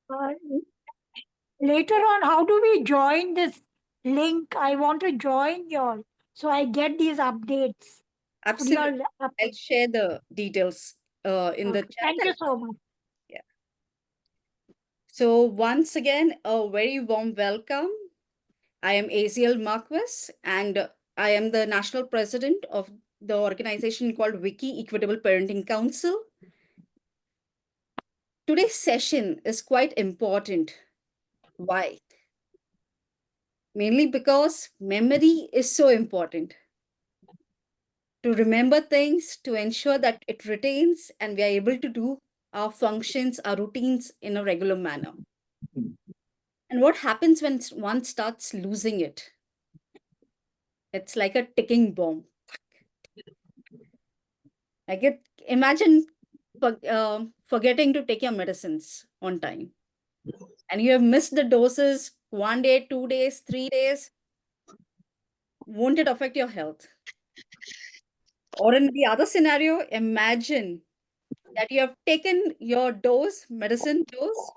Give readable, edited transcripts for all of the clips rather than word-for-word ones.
Uh, Later on, how do we join this link? I want to join y'all so I get these updates. Could you Absolutely. all I'll share the details in the chat. thank you so much. Yeah. So once again, a very warm welcome. I am Aziel Marques, and I am the national president of the organization called WICCI Equitable Parenting Council. Today's session is quite important. Why? Mainly because memory is so important. To remember things, to ensure that it retains and we are able to do our functions, our routines in a regular manner. And what happens when one starts losing it? It's like a ticking bomb. Like imagine forgetting to take your medicines on time, and you have missed the doses 1 day, 2 days, 3 days. Won't it affect your health? Or in the other scenario, imagine that you have taken your medicine dose,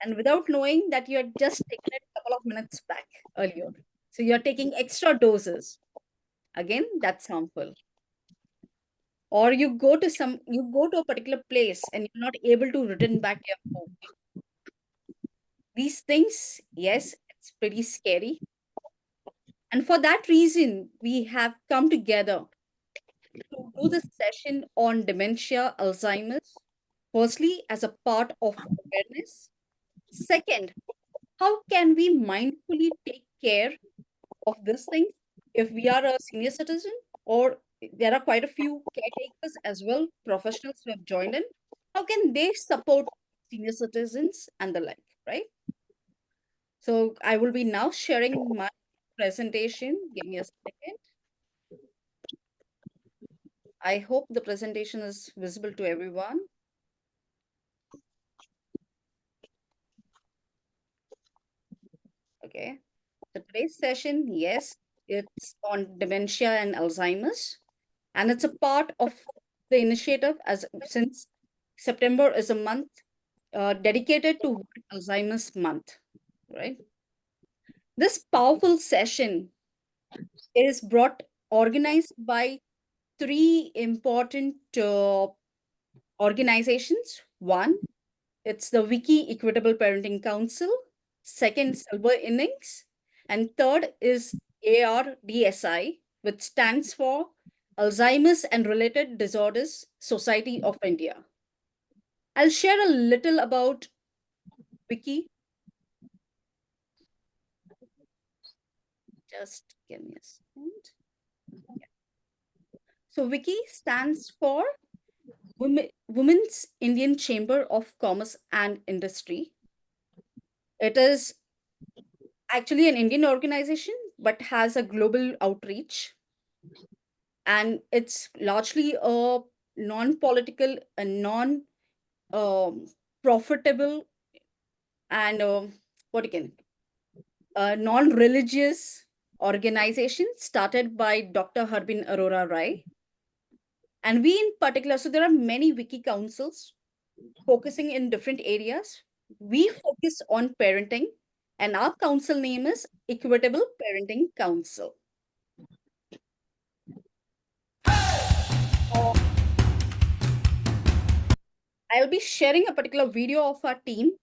and without knowing that you had just taken it a couple of minutes back earlier. So you're taking extra doses. Again, that's harmful. Or you go to a particular place and you're not able to return back to your home. These things, yes, it's pretty scary. And for that reason, we have come together to do this session on dementia, Alzheimer's. Firstly, as a part of awareness. Second, how can we mindfully take care of these things if we are a senior citizen, or there are quite a few caretakers as well, professionals who have joined in? How can they support senior citizens and the like, right? So I will be now sharing my presentation. Give me a second. I hope the presentation is visible to everyone. Okay. So today's session, yes, it's on dementia and Alzheimer's, and it's a part of the initiative as since September is a month dedicated to Alzheimer's month, right? This powerful session is organized by three important organizations. One, it's the WICCI Equitable Parenting Council. Second, Silver Innings. And third is ARDSI, which stands for Alzheimer's and Related Disorders Society of India. I'll share a little about WICCI. Just give me a second. Yeah. So WICCI stands for Women's Indian Chamber of Commerce and Industry. It is actually an Indian organization, but has a global outreach. And it's largely a non-political and non-profitable and what again? A non-religious organization started by Dr. Harbin Arora Rai. And we in particular, so there are many wiki councils focusing in different areas. We focus on parenting, and our council name is Equitable Parenting Council. I'll be sharing a particular video of our team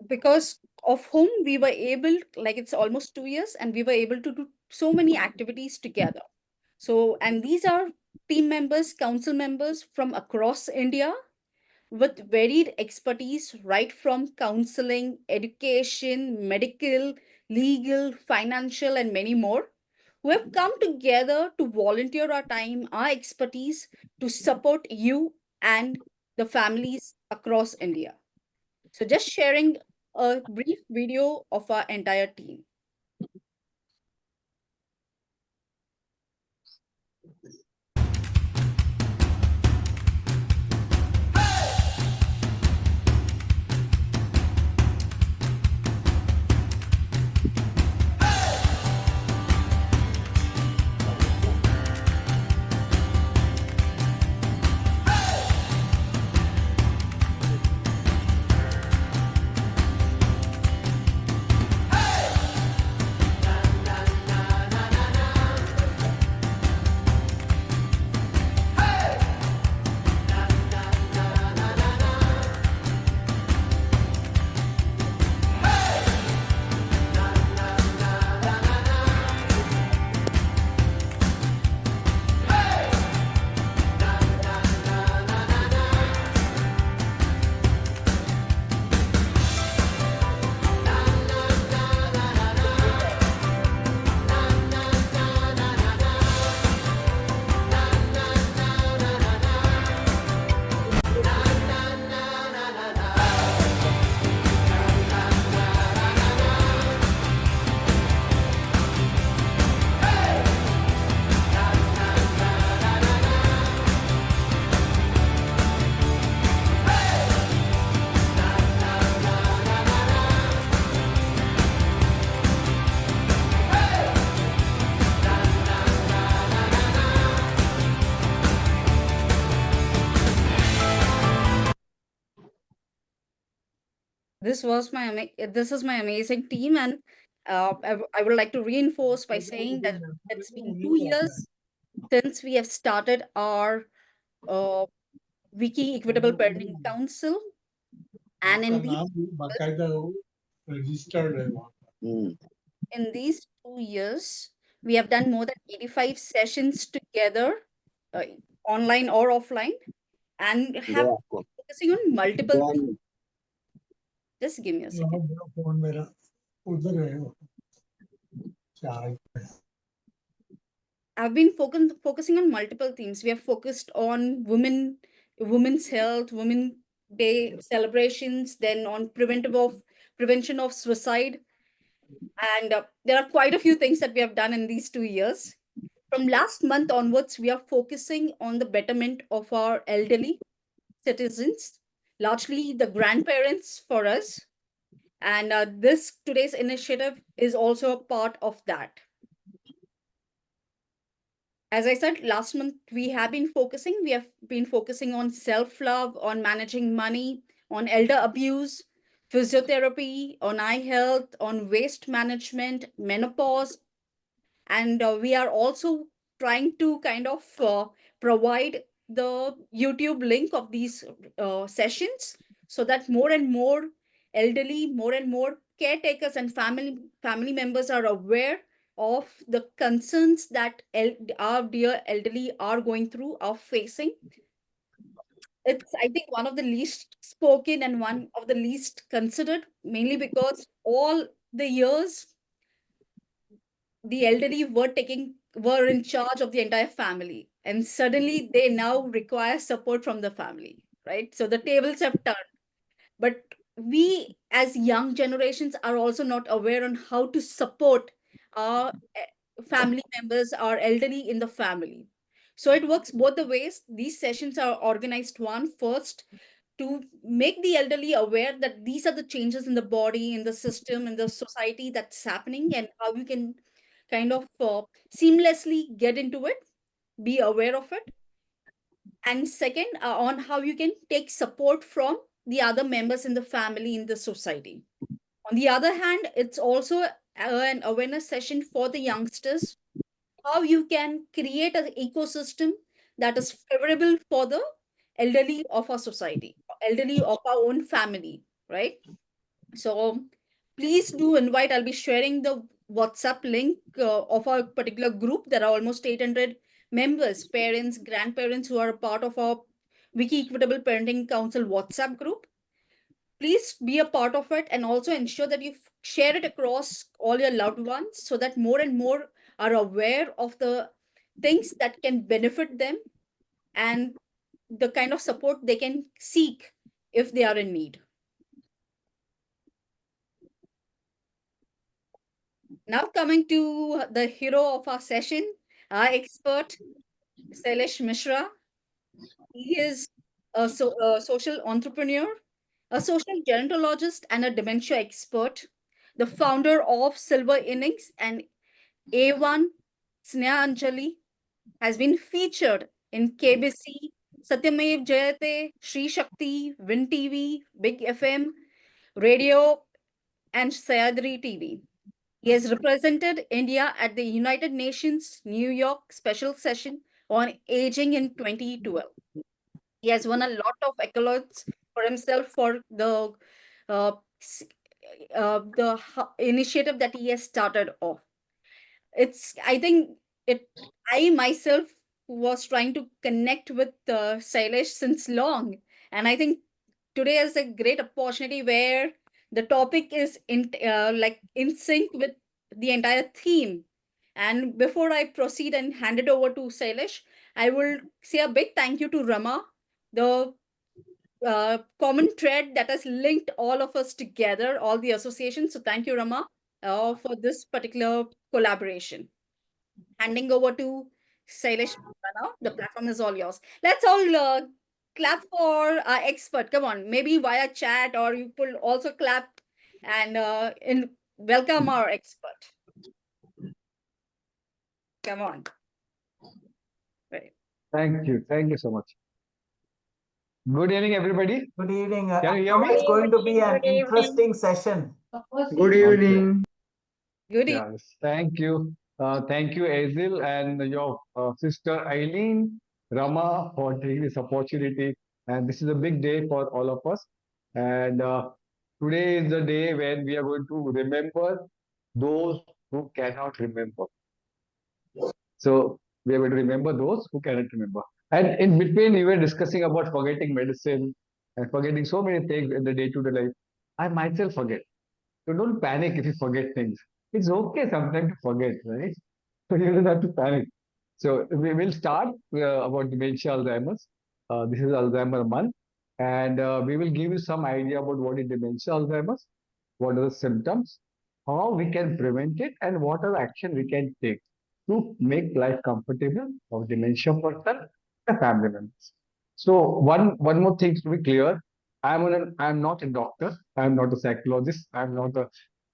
because of whom we were able, like it's almost 2 years, and we were able to do so many activities together. So, and these are team members, council members from across India with varied expertise, right from counseling, education, medical, legal, financial, and many more, who have come together to volunteer our time, our expertise to support you and the families across India. So, just sharing a brief video of our entire team. This is my amazing team, and I would like to reinforce by saying that it's been 2 years since we have started our uh, WICCI Equitable Parenting Council, and in these 2 years, we have done more than 85 sessions together, uh, online or offline, and have focusing on multiple. Just give me a second. I've been focusing on multiple themes. We have focused on women's health, Women Day celebrations, then on prevention of suicide, and there are quite a few things that we have done in these 2 years. From last month onwards, we are focusing on the betterment of our elderly citizens, largely the grandparents for us, and this today's initiative is also a part of that. As I said, last month we have been focusing on self-love, on managing money, on elder abuse, physiotherapy, on eye health, on waste management, menopause, and we are also trying to kind of provide the YouTube link of these sessions, so that more and more more and more caretakers and family members are aware of the concerns that our dear elderly are going through, are facing. It's, I think, one of the least spoken and one of the least considered, mainly because all the years the elderly were in charge of the entire family, and suddenly they now require support from the family, right? So the tables have turned. But we as young generations are also not aware on how to support our family members, our elderly in the family. So it works both the ways. These sessions are organized, one, first, to make the elderly aware that these are the changes in the body, in the system, in the society that's happening, and how you can kind of seamlessly get into it, be aware of it. And second, on how you can take support from the other members in the family, in the society. On the other hand, it's also an awareness session for the youngsters, how you can create an ecosystem that is favorable for the elderly of our society, elderly of our own family, right? So please do invite. I'll be sharing the WhatsApp link of our particular group. There are almost 800 members, parents, grandparents who are a part of our WICCI Equitable Parenting Council WhatsApp group. Please be a part of it, and also ensure that you share it across all your loved ones, so that more and more are aware of the things that can benefit them, and the kind of support they can seek if they are in need. Now coming to the hero of our session, our expert, Sailesh Mishra. He is a social entrepreneur, a social gerontologist, and a dementia expert, the founder of Silver Innings and A1 Sneha Anjali, has been featured in KBC, Satyamev Jayate, Shri Shakti, Win TV, Big FM, Radio, and Sayadri TV. He has represented India at the United Nations New York Special Session on Aging in 2012. He has won a lot of accolades for himself for uh, s- initiative that he has started off. It's, I think, it. I myself was trying to connect with Sailesh since long, and I think today is a great opportunity where the topic is like in sync with the entire theme. And before I proceed and hand it over to Sailesh, I will say a big thank you to Rama, the common thread that has linked all of us together, all the associations. So thank you, Rama, for this particular collaboration. Handing over to Sailesh now. The platform is all yours. Let's all clap for our expert. Come on, maybe via chat, or you could also clap and welcome our expert. Come on. Right. Thank you. Thank you so much. Good evening, everybody. Good evening. Can you hear So me? it's going to Good be an evening. interesting session. Good Okay. evening. Good evening. Yes. Thank you. Thank you, Aziel, and your sister Eileen, Rama, for taking this opportunity. And this is a big day for all of us. And today is the day when we are going to remember those who cannot remember. So we are going to remember those who cannot remember. And in between, we were discussing about forgetting medicine and forgetting so many things in the day-to-day life. I myself forget. So don't panic if you forget things. It's okay sometimes to forget, right? So you don't have to panic. So we will start about dementia Alzheimer's. This is Alzheimer month, and we will give you some idea about what is dementia Alzheimer's, what are the symptoms, how we can prevent it, and what are the action we can take to make life comfortable for dementia person and family members. So one more thing to be clear, I'm not a doctor, I'm not a psychologist, I'm not a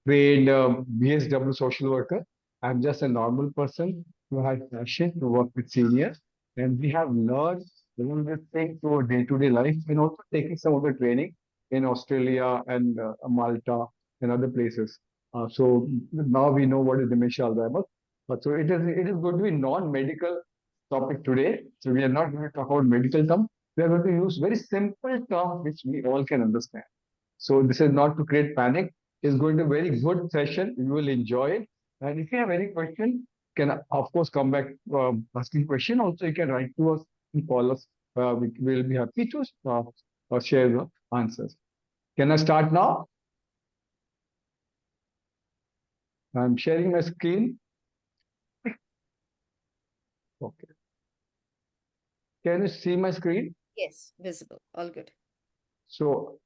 trained BSW social worker. I'm just a normal person who has passion to work with seniors, and we have learned all these things through our day-to-day life, and also taking some of the training in Australia and Malta and other places. So now we know what is dementia Alzheimer's. But so it is going to be non-medical topic today. So we are not going to talk about medical terms. We are going to use very simple terms which we all can understand. So this is not to create panic. It's going to be a very good session. You will enjoy it. And if you have any question, can of course come back asking question. Also, you can write to us and call us. We will be happy to share the answers. Can I start now? I'm sharing my screen. Okay. Can you see my screen? Yes, visible. All good. So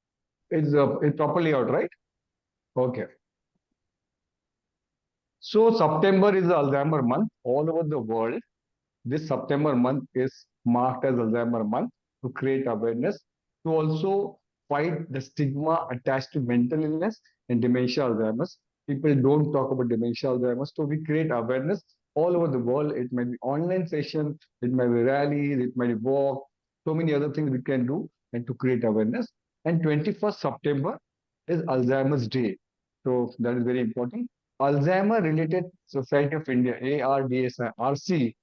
it's properly out, right? Okay. So September is the Alzheimer month all over the world. This September month is marked as Alzheimer month to create awareness, to also fight the stigma attached to mental illness and dementia Alzheimer's. People don't talk about dementia Alzheimer's, so we create awareness all over the world. It might be online session, it might be rallies, it might be walk, so many other things we can do and to create awareness. And 21st September is Alzheimer's Day. So that is very important. Alzheimer Related Society of India, ARDSI,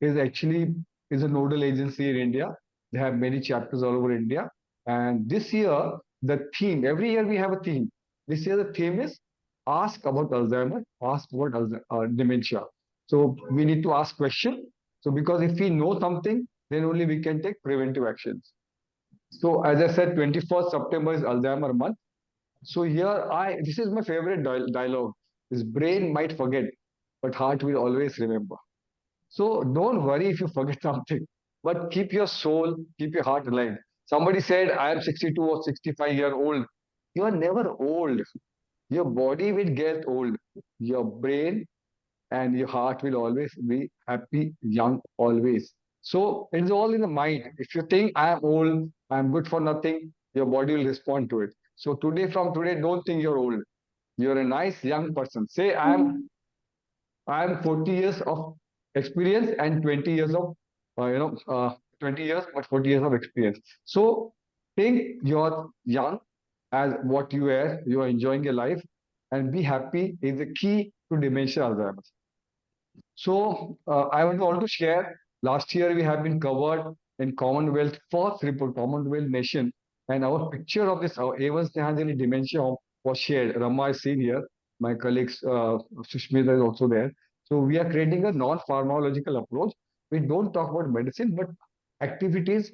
is actually is a nodal agency in India. They have many chapters all over India. And this year, the theme, every year we have a theme. This year the theme is ask about Alzheimer, ask about dementia. So we need to ask questions. So because if we know something, then only we can take preventive actions. So as I said, 21st September is Alzheimer month. So here this is my favorite dialogue. This brain might forget, but heart will always remember. So don't worry if you forget something, but keep your soul, keep your heart alive. Somebody said, I am 62 or 65-year old. You are never old. Your body will get old. Your brain and your heart will always be happy, young, always. So it's all in the mind. If you think I am old, I am good for nothing, your body will respond to it. So from today, don't think you're old. You're a nice young person. Say I am 40 years of experience and 20 years of, 20 years, but 40 years of experience. So think you're young as what you are, you are enjoying your life, and be happy is the key to dementia Alzheimer's. So I want to also share, last year we have been covered in Commonwealth, first report, Commonwealth nation, and our picture of this, our A1 Snehanjali dementia home was shared. Rama is seen here, my colleagues, Sushmita is also there. So we are creating a non-pharmacological approach. We don't talk about medicine, but activities,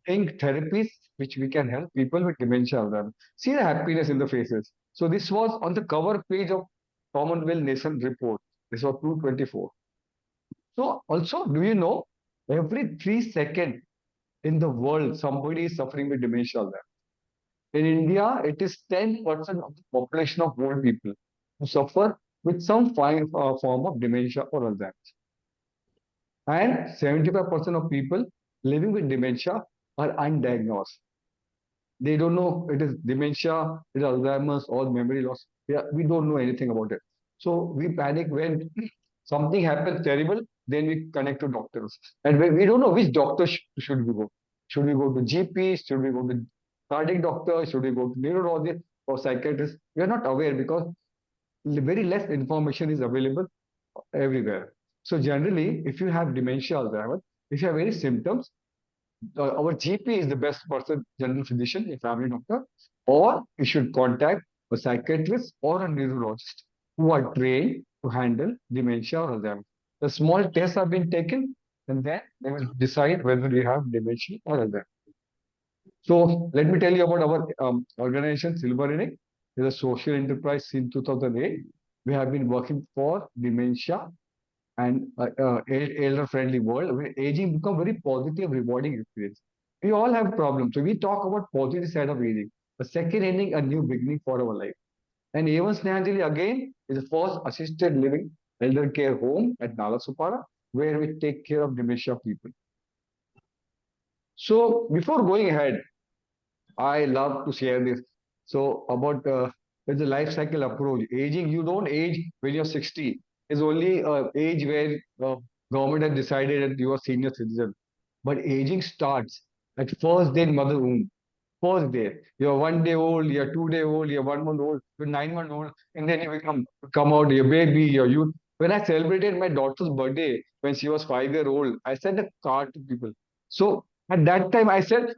think therapies, which we can help people with dementia Alzheimer's. See the happiness in the faces. So this was on the cover page of Commonwealth Nation report. This was 224. So also, do you know every 3 seconds in the world somebody is suffering with dementia Alzheimer's? In India, it is 10% of the population of old people who suffer with some form of dementia or Alzheimer's. And 75% of people living with dementia are undiagnosed. They don't know it is dementia, it is Alzheimer's or memory loss. We don't know anything about it. So we panic when something happens terrible, then we connect to doctors. And we don't know which doctor should we go. Should we go to GP? Should we go to cardiac doctor? Should we go to neurologist or psychiatrist? We are not aware because very less information is available everywhere. So generally, if you have dementia Alzheimer, if you have any symptoms, our GP is the best person, general physician, a family doctor, or you should contact a psychiatrist or a neurologist who are trained to handle dementia or Alzheimer's. The small tests have been taken, and then they will decide whether you have dementia or Alzheimer's. So let me tell you about our organization, Silver Innings. It's a social enterprise since 2008. We have been working for dementia and elder-friendly world where aging become very positive, rewarding experience. We all have problems, so we talk about positive side of aging. The second ending, a new beginning for our life. And even Snahanjali again is the first assisted living elder care home at Nalasupara, where we take care of dementia people. So before going ahead, I love to share this. So about the life cycle approach. Aging, you don't age when you're 60. It's only age where government has decided that you are senior citizen. But aging starts at first day in mother womb. First day. You're 1 day old, you're 2 day old, you're 1 month old, you're 9 month old, and then you come out, your baby, your youth. When I celebrated my daughter's birthday when she was 5 year old, I sent a card to people. So at that time I said,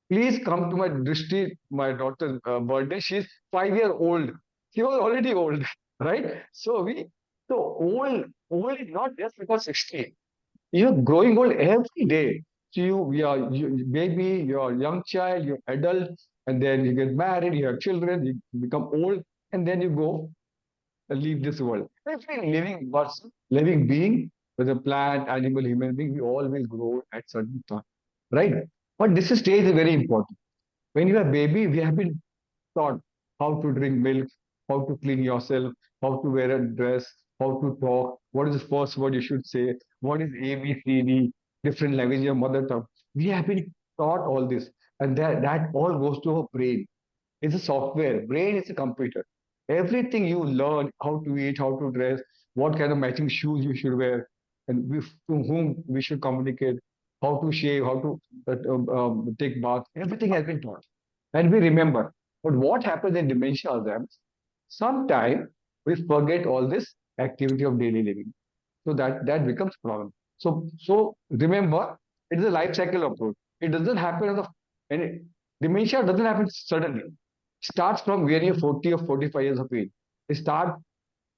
please come to my Drishti, my daughter's birthday. She's 5 year old. She was already old, right? So old is not just because 60. You're growing old every day. So you baby, you're a young child, you're adult, and then you get married, you have children, you become old, and then you go leave this world. Every living person, living being, whether plant, animal, human being, we all will grow at certain time, right? But this stage is very important. When you are a baby, we have been taught how to drink milk, how to clean yourself, how to wear a dress, how to talk, what is the first word you should say, what is A, B, C, D, different language, your mother tongue. We have been taught all this, and that all goes to our brain. It's a software. Brain is a computer. Everything you learn, how to eat, how to dress, what kind of matching shoes you should wear, and to whom we should communicate, how to shave, how to take bath, everything has been taught. And we remember. But what happens in dementia Alzheimer's? Sometimes we forget all this activity of daily living. So that becomes problem. So remember, it is a life cycle approach. It doesn't happen and dementia doesn't happen suddenly. It starts from when you're 40 or 45 years of age. It start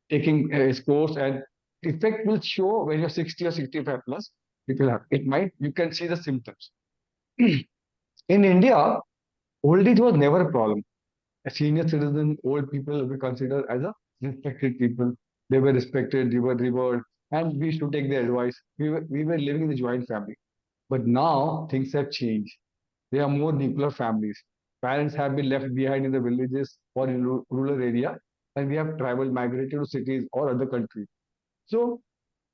taking its course and effect will show when you're 60 or 65 plus. You can see the symptoms. In India, old age was never a problem. A senior citizen, old people were considered as a respected people. They were respected, they were revered, and we used to take their advice. We were living in a joint family. But now things have changed. There are more nuclear families. Parents have been left behind in the villages or in rural area, and we have traveled, migrated to cities or other countries. So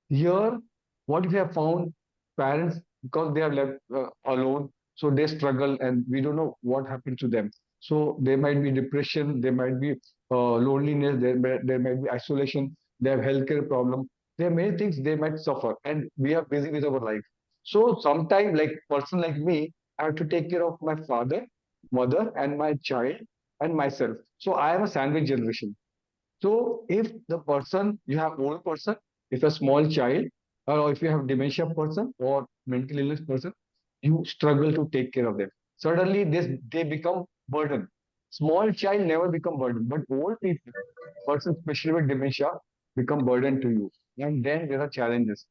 here, what we have found, parents, because they are left alone, so they struggle and we don't know what happened to them. So there might be depression, there might be loneliness, there might be isolation, they have healthcare problem. There are many things they might suffer and we are busy with our life. So sometimes like person like me, I have to take care of my father, mother and my child and myself. So I am a sandwich generation. So if the person, you have old person, if a small child, or if you have dementia person or mental illness person, you struggle to take care of them. Suddenly they become burden. Small child never become burden, but old people, person especially with dementia, become burden to you. And then there are challenges.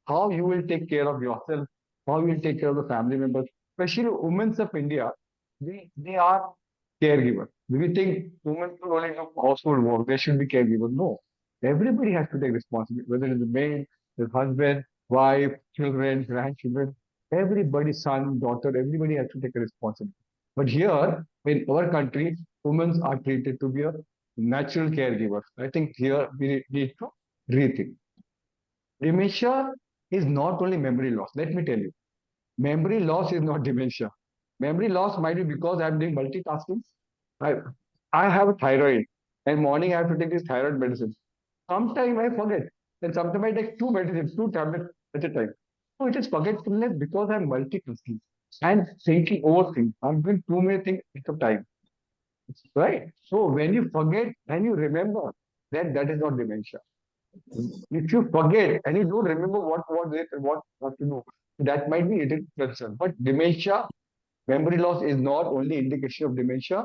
How you will take care of yourself, how you will take care of the family members, especially women of India, they are caregiver. Do we think women should only do household work? They should be caregiver. No. Everybody has to take responsibility, whether it's the maid, the husband, wife, children, grandchildren, everybody, son, daughter, everybody has to take a responsibility. But here, in our country, women are treated to be a natural caregiver. I think here we need to rethink. Dementia is not only memory loss. Let me tell you, memory loss is not dementia. Memory loss might be because I'm doing multitasking. I, I have a thyroid, and morning I have to take this thyroid medicine. Sometimes I forget, and sometimes I take two medicines, two tablets at a time. So it is forgetfulness because I'm multitasking. and thinking overthink. I'm doing too many things at a time. Right? So when you forget and you remember, then that is not dementia. If you forget and you don't remember what was it and what to do, that might be a concern. But dementia, memory loss is not only indication of dementia.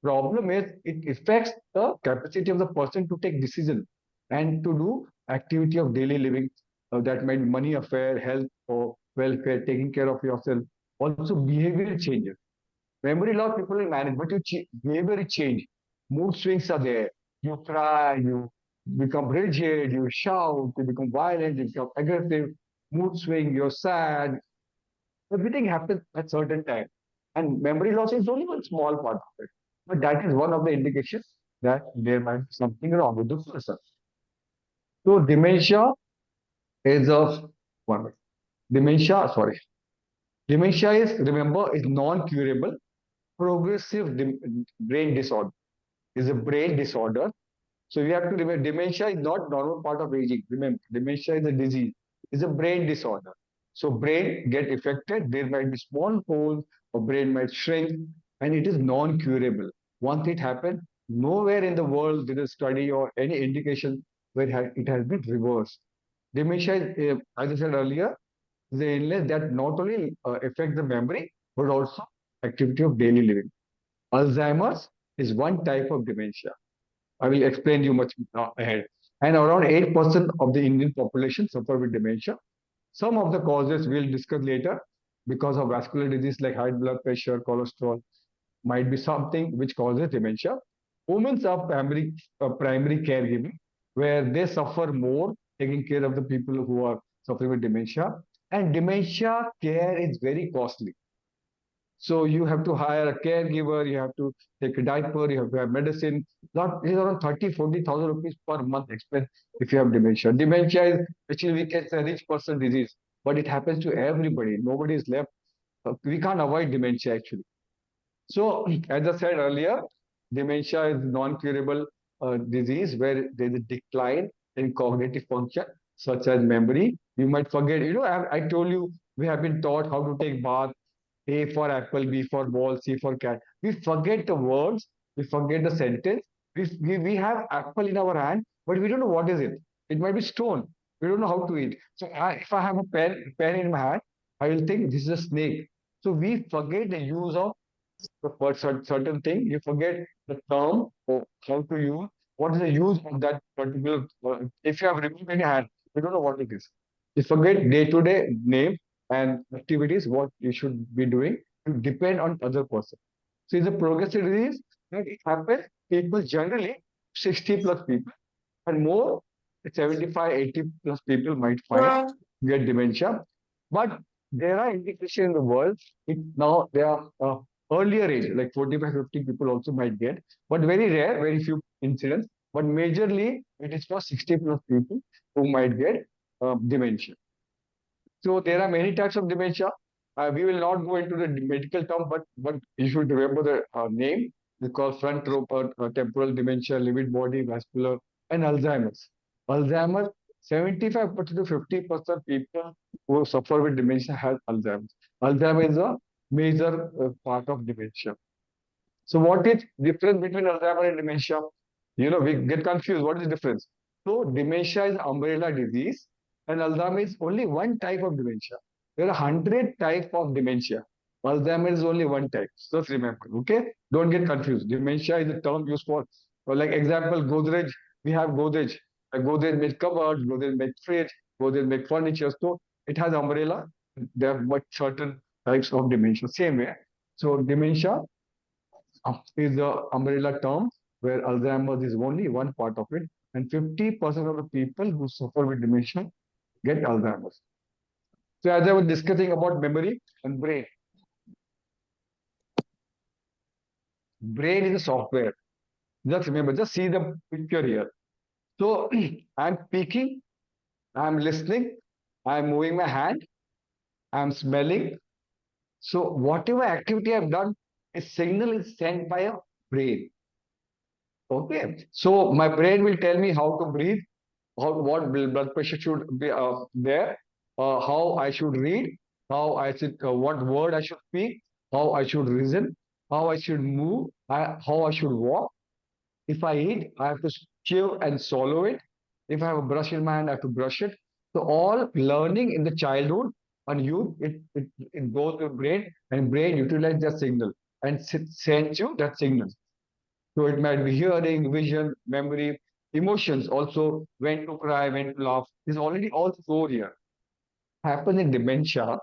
Problem is it affects the capacity of the person to take decision and to do activity of daily living. That might be money affair, health or welfare, taking care of yourself. Also behavior changes. Memory loss people will manage, but behavior change. Mood swings are there. You cry, you become rigid, you shout, you become violent, you become aggressive. Mood swing, you're sad. Everything happens at certain time. And memory loss is only one small part of it. But that is one of the indications that there might be something wrong with the person. So dementia is a one minute. Dementia, sorry. Dementia is, remember, is non-curable progressive brain disorder. Is a brain disorder. So you have to remember dementia is not normal part of aging. Remember, dementia is a disease. It's a brain disorder. So brain get affected. There might be small holes, or brain might shrink, and it is non-curable. Once it happens, nowhere in the world did a study or any indication where it has been reversed. Dementia is, as I said earlier, is an illness that not only affects the memory but also activity of daily living. Alzheimer's is one type of dementia. I will explain you much ahead. And around 8% of the Indian population suffer with dementia. Some of the causes we'll discuss later because of vascular disease like high blood pressure, cholesterol, might be something which causes dementia. Women are primary caregiving, where they suffer more taking care of the people who are suffering with dementia. And dementia care is very costly. So you have to hire a caregiver, you have to take a diaper, you have to have medicine. Not is around 30,000 to 40,000 rupees per month expense if you have dementia. Dementia is actually we can say a rich person disease, but it happens to everybody. Nobody is left. We can't avoid dementia actually. So as I said earlier, dementia is non-curable disease where there is a decline in cognitive function such as memory. You might forget. I told you we have been taught how to take bath. A for apple, B for ball, C for cat. We forget the words, we forget the sentence. We have apple in our hand, but we don't know what is it. It might be stone. We don't know how to eat. So if I have a pen in my hand, I will think this is a snake. So we forget the use of for certain thing. You forget the term or how to use. What is the use of that particular? If you have removed in your hand, you don't know what it is. You forget day-to-day name and activities, what you should be doing. You depend on other person. So it's a progressive disease and it happens. People generally 60 plus people and more 75, 80 plus people might find get dementia. But there are indications in the world. Now there are earlier age, like 45, 50 people also might get, but very rare, very few incidents. But majorly, it is for 60 plus people who might get dementia. So there are many types of dementia. We will not go into the medical term, but you should remember the name. It's called temporal dementia, lewy body, vascular, and Alzheimer's. Alzheimer's, 75% to 50% people who suffer with dementia have Alzheimer's. Alzheimer's is a major part of dementia. So what is difference between Alzheimer and dementia? We get confused. What is the difference? So dementia is umbrella disease and Alzheimer is only one type of dementia. There are 100 types of dementia. Alzheimer is only one type. Just remember, okay? Don't get confused. Dementia is a term used for like example, Godrej. We have Godrej. Godrej make cupboards, Godrej make fridge, Godrej make furniture. So it has umbrella. There are but certain types of dementia. Same way. So dementia is the umbrella term where Alzheimer's is only one part of it, and 50% of the people who suffer with dementia get Alzheimer's. So, as I was discussing about memory and brain is a software. Just remember, just see the picture here. So, I'm speaking, I'm listening, I'm moving my hand, I'm smelling. So, whatever activity I've done, a signal is sent by a brain. Okay, so my brain will tell me how to breathe, what blood pressure should be there, how I should read, how I should, what word I should speak, how I should reason, how I should move, how I should walk. If I eat, I have to chew and swallow it. If I have a brush in my hand, I have to brush it. So all learning in the childhood and youth, it goes to brain, and brain utilizes that signal and sends you that signal. So it might be hearing, vision, memory, emotions also, when to cry, when to laugh. Is already all stored here. Happen in dementia,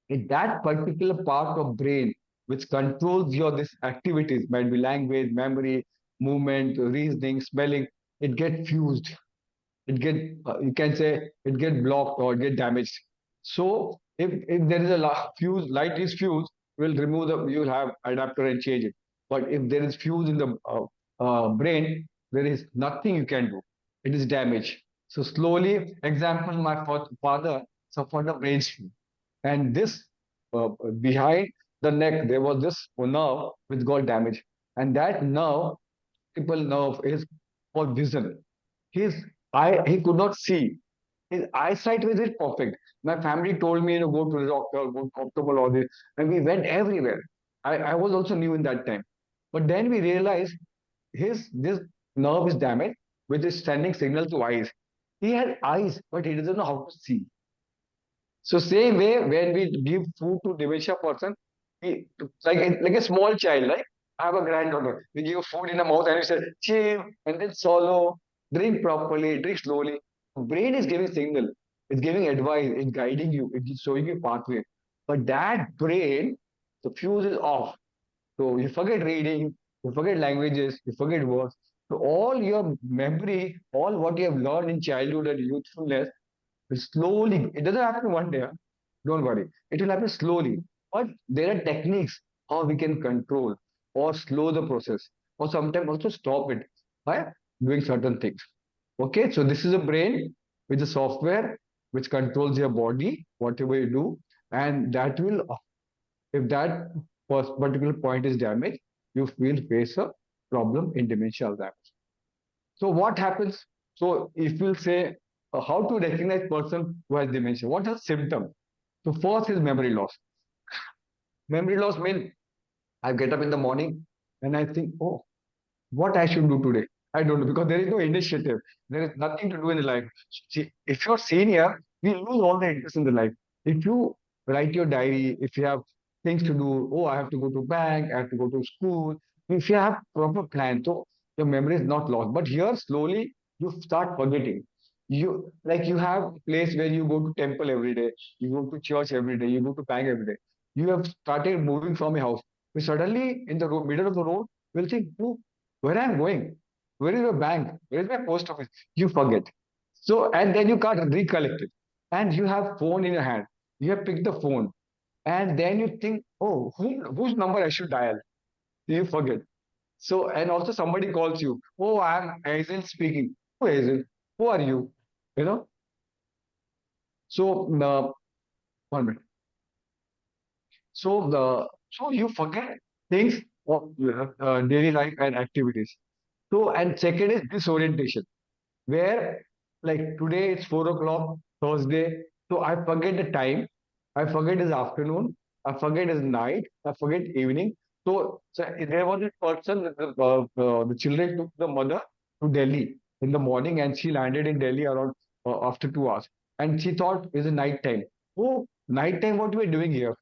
in that particular part of brain which controls your this activities, might be language, memory, movement, reasoning, smelling, it get fused. It get you can say it get blocked or get damaged. So if there is a fuse, light is fused, we'll remove the, you'll have adapter and change it. But if there is fuse in the brain, there is nothing you can do. It is damaged. So slowly, example, my father suffered a brain stroke, and this behind the neck there was this nerve which got damaged, and that nerve, triple nerve, is for vision. His eye, he could not see. His eyesight was perfect. My family told me, go to the doctor, go to ophthalmologist, and we went everywhere. I was also new in that time. But then we realized his this nerve is damaged, which is sending signal to eyes. He had eyes, but he doesn't know how to see. So same way when we give food to dementia person, we, like a small child, right? I have a granddaughter. We give food in the mouth and we say chew and then swallow, drink properly, drink slowly. Brain is giving signal, it's giving advice, it's guiding you, it's showing you pathway. But that brain, the fuse is off. So you forget reading, you forget languages, you forget words. So all your memory, all what you have learned in childhood and youthfulness, slowly, it doesn't happen one day. Huh? Don't worry. It will happen slowly. But there are techniques how we can control or slow the process or sometimes also stop it by doing certain things. Okay, so this is a brain with a software which controls your body, whatever you do, and that will, if that particular point is damaged, you will face a problem in dementia Alzheimer's. So what happens? So if we'll say how to recognize person who has dementia, what are symptoms? So first is memory loss. Memory loss means I get up in the morning and I think, oh, what I should do today. I don't know because there is no initiative. There is nothing to do in the life. See, if you're senior, we lose all the interest in the life. If you write your diary, if you have things to do, oh, I have to go to bank, I have to go to school. If you have proper plan, so your memory is not lost. But here, slowly, you start forgetting. You have a place where you go to temple every day, you go to church every day, you go to bank every day. You have started moving from your house. We suddenly in the road, middle of the road, will think, oh, where I'm going, where is the bank, where is my post office? You forget. So and then you can't recollect it. And you have phone in your hand. You have picked the phone, and then you think, oh, whose number I should dial? You forget. So and also somebody calls you. Oh, I'm Aziel speaking. Who is it? Who are you? You know. So 1 minute. So you forget things of daily life and activities. So and second is disorientation, where like today it's 4 o'clock, Thursday. So I forget the time, I forget his afternoon, I forget his night, I forget evening. So there was a person, the children took the mother to Delhi in the morning and she landed in Delhi around after 2 hours. And she thought it's a night time. Oh, night time, what we doing here?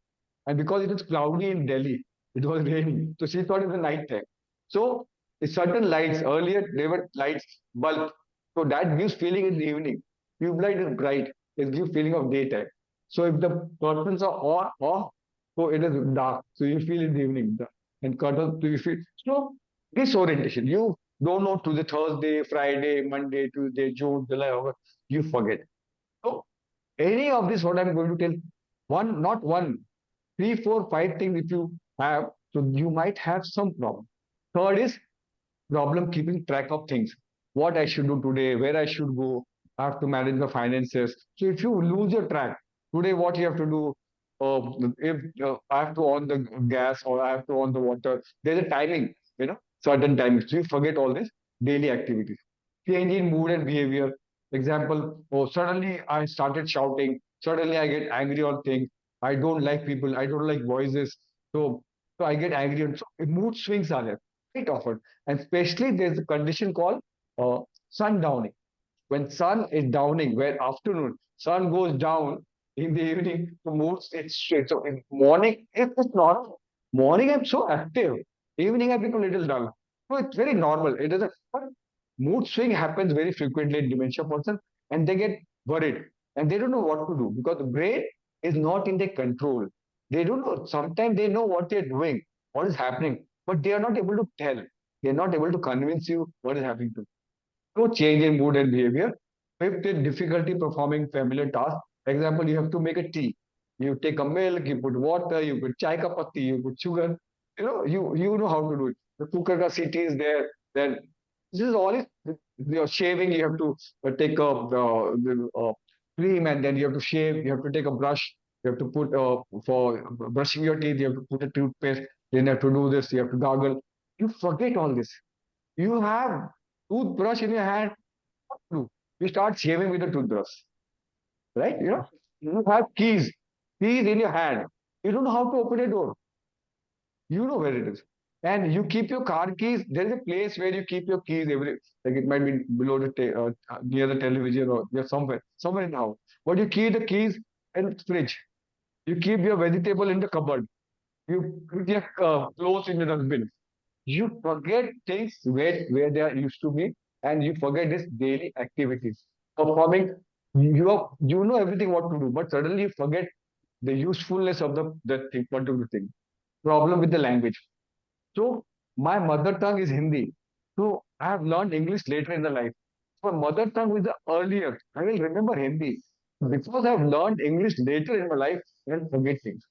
And because it was cloudy in Delhi, it was raining. So she thought it was night time. So certain lights, earlier they were lights, bulb. So that gives feeling in the evening. Tube light is bright, it gives feeling of daytime. So if the curtains are off, so it is dark. So you feel in the evening. And curtains, so you feel. So disorientation. You don't know to the Thursday, Friday, Monday, Tuesday, June, July, August. You forget. So any of this, what I'm going to tell, one, not one, three, four, five things if you have, so you might have some problem. Third is problem keeping track of things. What I should do today, where I should go, I have to manage the finances. So if you lose your track, today what you have to do, if I have to on the gas or I have to on the water, there's a timing, certain timing. So you forget all this daily activities. Change in mood and behavior. Example, oh, suddenly I started shouting. Suddenly I get angry on things. I don't like people. I don't like voices. So, so I get angry. And so mood swings are there quite often. And especially there's a condition called uh, sundowning. When sun is downing, where afternoon, sun goes down in the evening, the mood it's straight. So in morning, it's normal. Morning, I'm so active. Evening, I become a little dull. So it's very normal. It doesn't. But mood swing happens very frequently in dementia person, and they get worried and they don't know what to do because the brain is not in their control. They don't know. Sometimes they know what they're doing, what is happening, but they are not able to tell. They're not able to convince you what is happening to no change in mood and behavior. If there's difficulty performing familiar tasks, example, you have to make a tea. You take a milk, you put water, you put chai ka patti, you put sugar. You know how to do it. The cooker ka city is there. Then this is all it. Your shaving, you have to take the cream and then you have to shave. You have to take a brush. You have to put for brushing your teeth. You have to put a toothpaste. Then you have to do this. You have to gargle. You forget all this. You have toothbrush in your hand. What to do? You start shaving with the toothbrush, right? You have keys in your hand. You don't know how to open a door. You know where it is. And you keep your car keys. There is a place where you keep your keys every, like it might be below near the television or somewhere in the house. But you keep the keys in the fridge. You keep your vegetable in the cupboard. You put your clothes in the dustbin. You forget things where they are used to be, and you forget these daily activities. Performing, you know everything what to do, but suddenly you forget the usefulness of the thing, particular thing. Problem with the language. So my mother tongue is Hindi. So I have learned English later in the life. My mother tongue was the earlier. I will remember Hindi. Because I have learned English later in my life, I will forget things.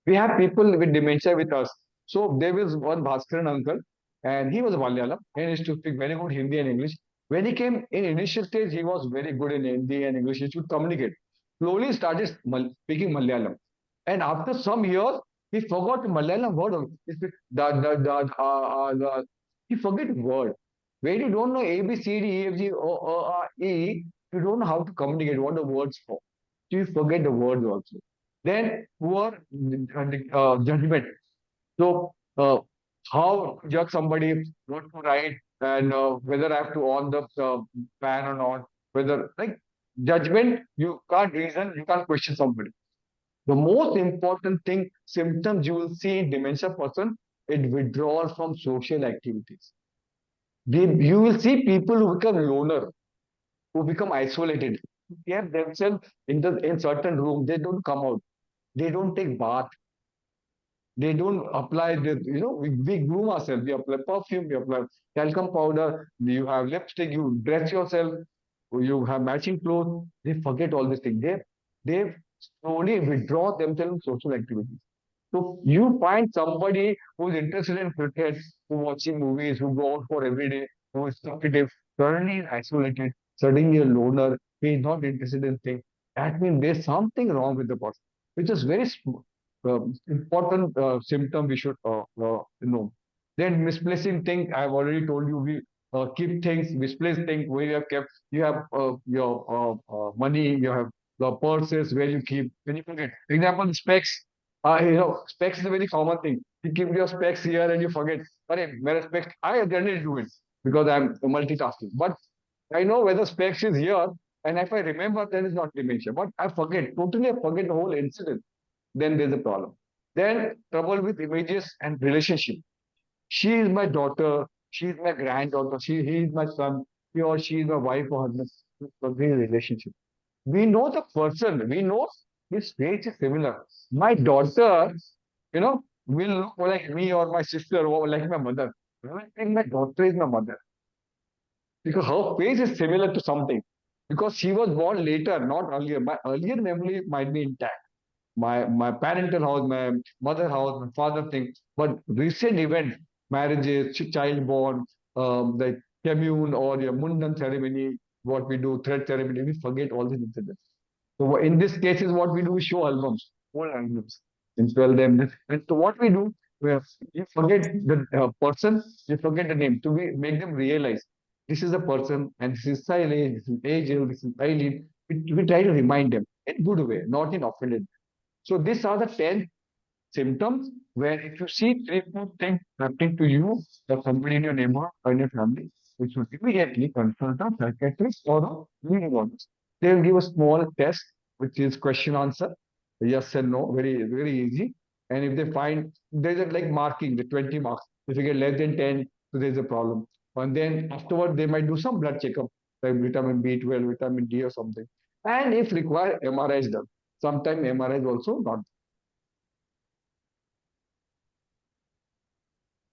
We have people with dementia with us. So there was one Bhaskaran uncle, and he was Malayalam, and he used to speak very good Hindi and English. When he came in initial stage, he was very good in Hindi and English. He should communicate. Slowly started speaking Malayalam, and after some years, he forgot the Malayalam word. He speak he forget word. When you don't know A B C D E F G O R E, you don't know how to communicate what the words for. So you forget the words also. Then poor judgment. So how to judge somebody what to write and whether I have to on the pan or not. Whether like judgment, you can't reason, you can't question somebody. The most important thing, symptoms you will see in dementia person, it withdrawal from social activities. You will see people who become loner, who become isolated. They have themselves in certain room. They don't come out. They don't take bath. They don't apply we groom ourselves. We apply perfume, we apply talcum powder, you have lipstick, you dress yourself, you have matching clothes. They forget all these things. They slowly withdraw themselves from social activities. So you find somebody who's interested in cricket, who watching movies, who go out for every day, who is talkative, suddenly is isolated, suddenly a loner, he is not interested in things. That means there's something wrong with the person, which is very important symptom we should know. Then misplacing things, I've already told you, we keep things, misplace things where you have kept, you have your money, you have the purses where you keep, when you forget. Example, specs. Specs is a very common thing. You keep your specs here and you forget. But where specs, I generally do it because I'm multitasking. But I know whether specs is here, and if I remember, then it's not dementia. But I forget, totally I forget the whole incident. Then there's a problem. Then trouble with images and relationship. She is my daughter. She is my granddaughter. He is my son. He or she is my wife or husband. Every relationship. We know the person. We know his face is similar. My daughter, will look like me or my sister or like my mother. I think my daughter is my mother because her face is similar to something. Because she was born later, not earlier. My earlier memory might be intact, my parental house, my mother house, my father thing. But recent events, marriages, child born, like commune or your mundan ceremony, what we do, thread ceremony, we forget all these incidents. So in this cases, what we do is show albums, whole albums, and tell them this. And so what we do, you forget the person, you forget the name, to make them realize this is a person, and this is Sailesh, this is Aziel, this is Eileen. we try to remind them in good way, not in offended. So these are the 10 symptoms where if you see three, four things happening to you or somebody in your neighborhood or in your family, you should immediately consult a psychiatrist or a neurologist. They will give a small test, which is question answer, yes and no, very, very easy. And if they find there's a like marking, the 20 marks. If you get less than 10, so there's a problem. And then afterward, they might do some blood checkup, like vitamin B12, vitamin D or something. And if required, MRI is done. Sometimes MRI is also not.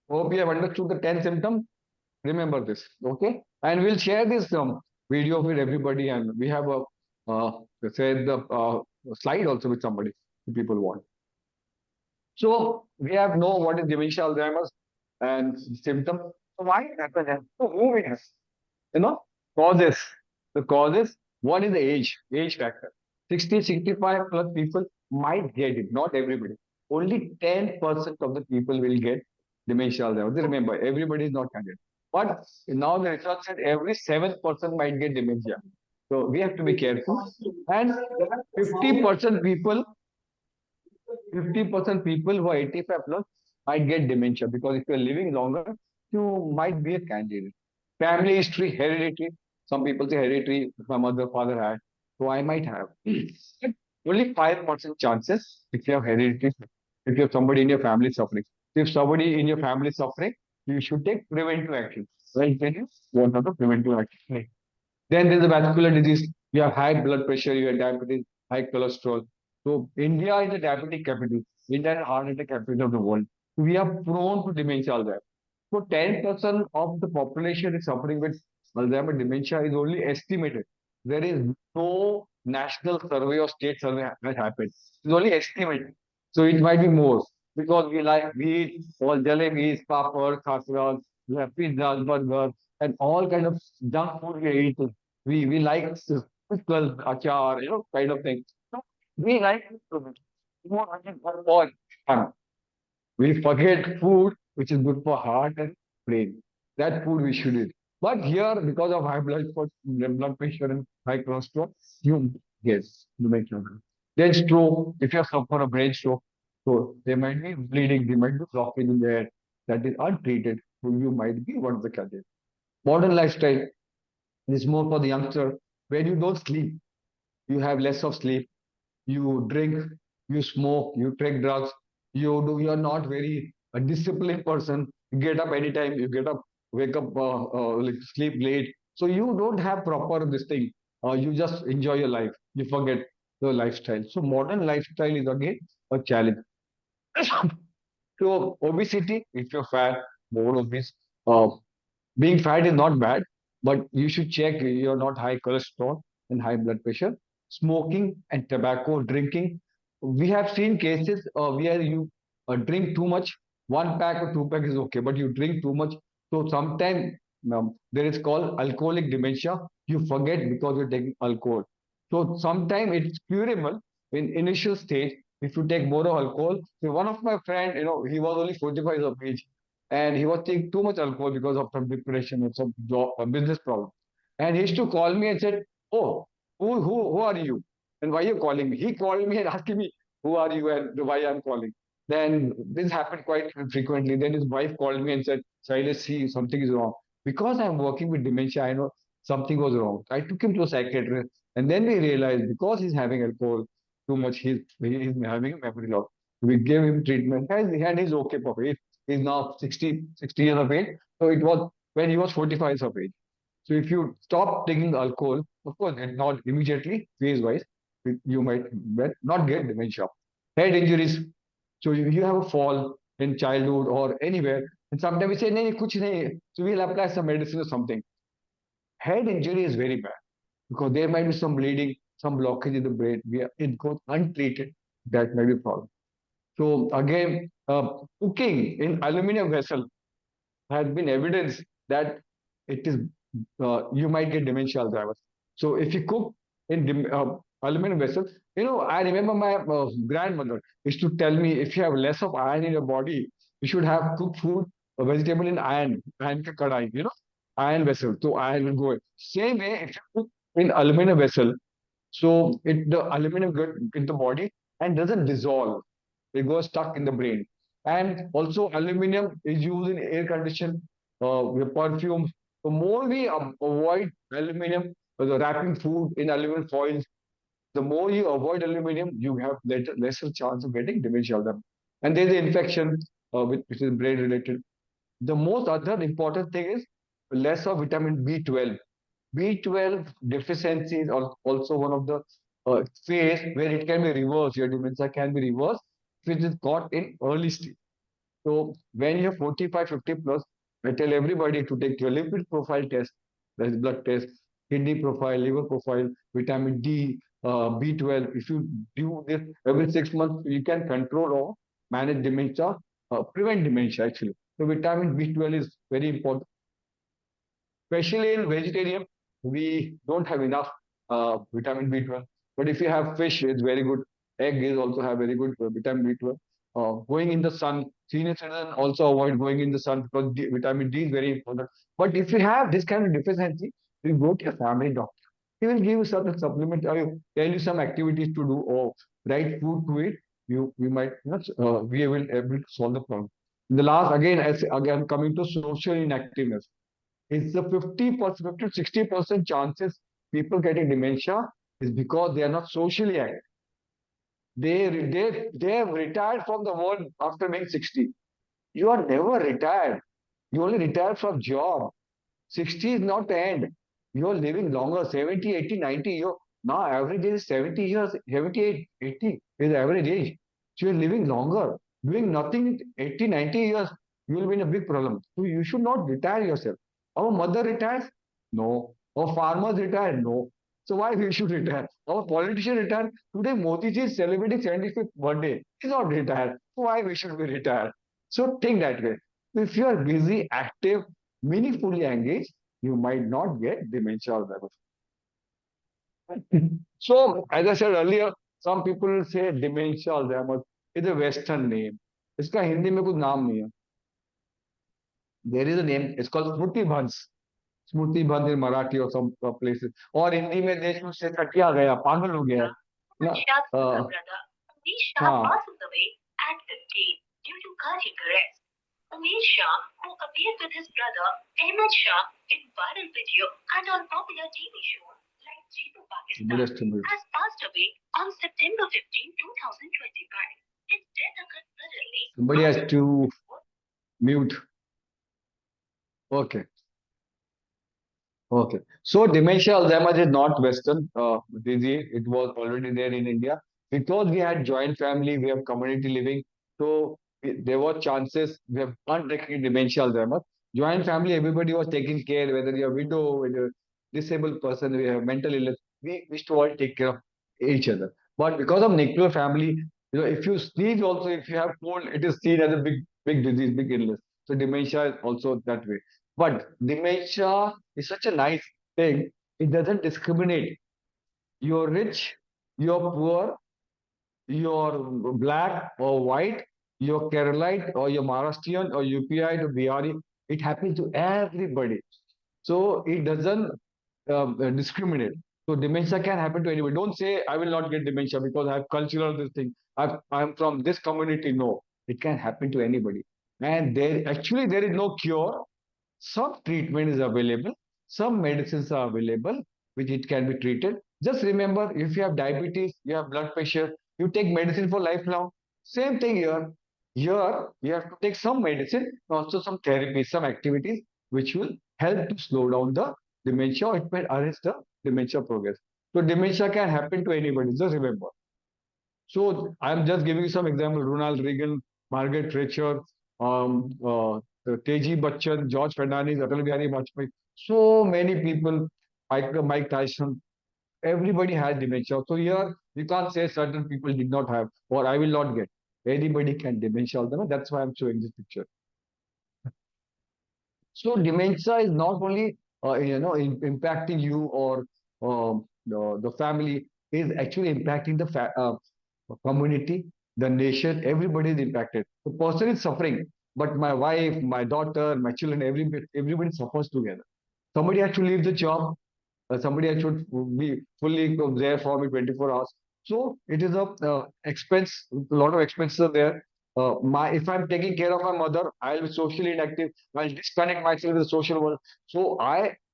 Hope you have understood the 10 symptoms. Remember this, okay? And we'll share this video with everybody, and we have a say the slide also with somebody if people want. So we have know what is dementia, Alzheimer's, and symptoms. So why it happens? So who it has? You know, causes. The causes. One is the age factor. 60, 65 plus people might get it, not everybody. Only 10% of the people will get dementia Alzheimer's. Remember, everybody is not candidate. But now the research said every 7% might get dementia. So we have to be careful. And 50% people 50% people who are 85 plus might get dementia because if you're living longer, you might be a candidate. Family history, hereditary. Some people say hereditary, my mother, father had, so I might have. But only 5% chances if you have hereditary, if you have somebody in your family suffering. If somebody in your family suffering, you should take preventive action. Right? Tell you what are the preventive action? Then there's a vascular disease. You have high blood pressure, you have diabetes, high cholesterol. So India is the diabetic capital. India is the heart attack capital of the world. We are prone to dementia Alzheimer. So 10% of the population is suffering with Alzheimer dementia is only estimated. There is no national survey or state survey that happened. It's only estimated. So it might be more because we eat all jalebis, papads, khasras, we have pizzas, burgers, and all kind of junk food we are eating. We like pickles, achar, kind of thing. So we like to more all fun. We forget food which is good for heart and brain. That food we should eat. But here, because of high blood pressure and high cholesterol, you yes, you make sure. Then stroke, if you have suffered a brain stroke, so there might be bleeding, there might be blockage in there that is untreated, so you might be one of the candidates. Modern lifestyle is more for the youngster where you don't sleep, you have less of sleep, you drink, you smoke, you take drugs, you're not very a disciplined person. You get up anytime, you get up, wake up, like sleep late. So you don't have proper this thing. You just enjoy your life. You forget your lifestyle. So modern lifestyle is again a challenge. So obesity, if you're fat, more obese, uh, being fat is not bad, but you should check you're not high cholesterol and high blood pressure. Smoking and tobacco drinking. We have seen cases where you drink too much. One pack or two pack is okay, but you drink too much. So sometimes there is called alcoholic dementia. You forget because you're taking alcohol. So sometimes it's curable in initial stage if you take more alcohol. So one of my friend, he was only 45 years of age and he was taking too much alcohol because of some depression or some job, business problem. And he used to call me and said, "Oh, who are you? And why are you calling me?" He called me and asking me, "Who are you and why I'm calling?" Then this happened quite frequently. Then his wife called me and said, "Sailesh, see, something is wrong." Because I'm working with dementia, I know something was wrong. I took him to a psychiatrist, and then we realized because he's having alcohol too much, he's having a memory loss. We gave him treatment, and he's okay for it. He's now 60 years of age. So it was when he was 45 years of age. So if you stop taking alcohol, of course, and not immediately, phase wise, you might not get dementia. Head injuries. So you have a fall in childhood or anywhere, and sometimes we say, "No, kuch nahi." So we'll apply some medicine or something. Head injury is very bad because there might be some bleeding, some blockage in the brain. It goes untreated. That might be a problem. So again, cooking in aluminum vessel has been evidence that it is you might get dementia Alzheimer's. So if you cook in aluminum vessels, I remember my grandmother used to tell me if you have less of iron in your body, you should have cooked food, vegetable in iron ka kadai, iron vessel. So iron will go in. Same way, if you cook in aluminum vessel, So the aluminum gets into the body and doesn't dissolve. It goes stuck in the brain. And also aluminum is used in air condition, with perfumes. The more we avoid aluminum, the wrapping food in aluminum foils, the more you avoid aluminum, you have lesser chance of getting dementia. And there's the infection, which is brain related. The most other important thing is less of vitamin B12. B12 deficiency is also one of the phase where it can be reversed. Your dementia can be reversed if it is caught in early stage. So when you're 45, 50 plus, I tell everybody to take your lipid profile test, that is blood test, kidney profile, liver profile, vitamin D, B12. If you do this every 6 months, you can control or manage dementia, prevent dementia actually. So vitamin B12 is very important. Especially in vegetarian, we don't have enough vitamin B12. But if you have fish, it's very good. Egg is also have very good vitamin B12. Going in the sun, senior citizen also avoid going in the sun because vitamin D is very important. But if you have this kind of deficiency, you go to your family doctor. He will give you certain supplements or tell you some activities to do or right food to eat. We might not be able to solve the problem. In the last again coming to social inactiveness, it's the 50%, 50 to 60% chances people getting dementia is because they are not socially active. They have retired from the world after being 60. You are never retired. You only retire from job. 60 is not the end. You're living longer, 70, 80, 90. Now average age is 70 years, 78, 80 is the average age. So you're living longer. Doing nothing 80, 90 years, you will be in a big problem. So you should not retire yourself. Our mother retires? No. Our farmers retire? No. So why we should retire? Our politician retire? Today Modi ji is celebrating 75th birthday. He's not retired. So why we should be retired? So think that way. If you are busy, active, meaningfully engaged, you might not get dementia Alzheimer's. So, as I said earlier, some people say dementia Alzheimer's is a Western name. इसका हिंदी में कुछ नाम नहीं है. There is a name. It's called Smruti Bhans in Marathi or some places. और हिंदी में देश में से कटिया गया, पागल हो गया. हाँ. Mishra, who appeared with his brother Ahmed Shah in viral video and on popular TV shows like Jeetu Pakistan, has passed away on September 15, 2025. His death occurred suddenly. Somebody has to mute. Okay. Okay. So dementia Alzheimer's is not Western disease. It was already there in India. Because we had joint family, we have community living. So there were chances we have unrecognited dementia Alzheimer's. Joint family, everybody was taking care, whether you're a widow, whether you're a disabled person, we have mental illness. We wish to all take care of each other. But because of nuclear family, if you sneeze also, if you have cold, it is seen as a big disease, big illness. So dementia is also that way. But dementia is such a nice thing. It doesn't discriminate. You're rich, you're poor, you're black or white, you're Keralite or you're Maharashtrian or UPI to Bihari. It happens to everybody. So it doesn't discriminate. So dementia can happen to anybody. Don't say I will not get dementia because I have cultural this thing. I'm from this community. No, it can happen to anybody. And there is no cure. Some treatment is available, some medicines are available, which it can be treated. Just remember, if you have diabetes, you have blood pressure, you take medicine for life now. Same thing here. Here, you have to take some medicine, also some therapy, some activities, which will help to slow down the dementia. It may arrest the dementia progress. So dementia can happen to anybody. Just remember. So I'm just giving you some example. Ronald Reagan, Margaret Thatcher, Teji Bachchan, George Fernandez, Atal Bihari Vajpayee. So many people, Mike Tyson, everybody has dementia. So here you can't say certain people did not have or I will not get. Anybody can dementia Alzheimer's. That's why I'm showing this picture. So dementia is not only impacting you or the family, is actually impacting the community, the nation. Everybody is impacted. The person is suffering, but my wife, my daughter, my children, everybody suffers together. Somebody has to leave the job. somebody else should be fully there for me 24 hours. So it is a expense, a lot of expenses are there. My If I'm taking care of my mother, I'll be socially inactive. I'll disconnect myself with the social world. So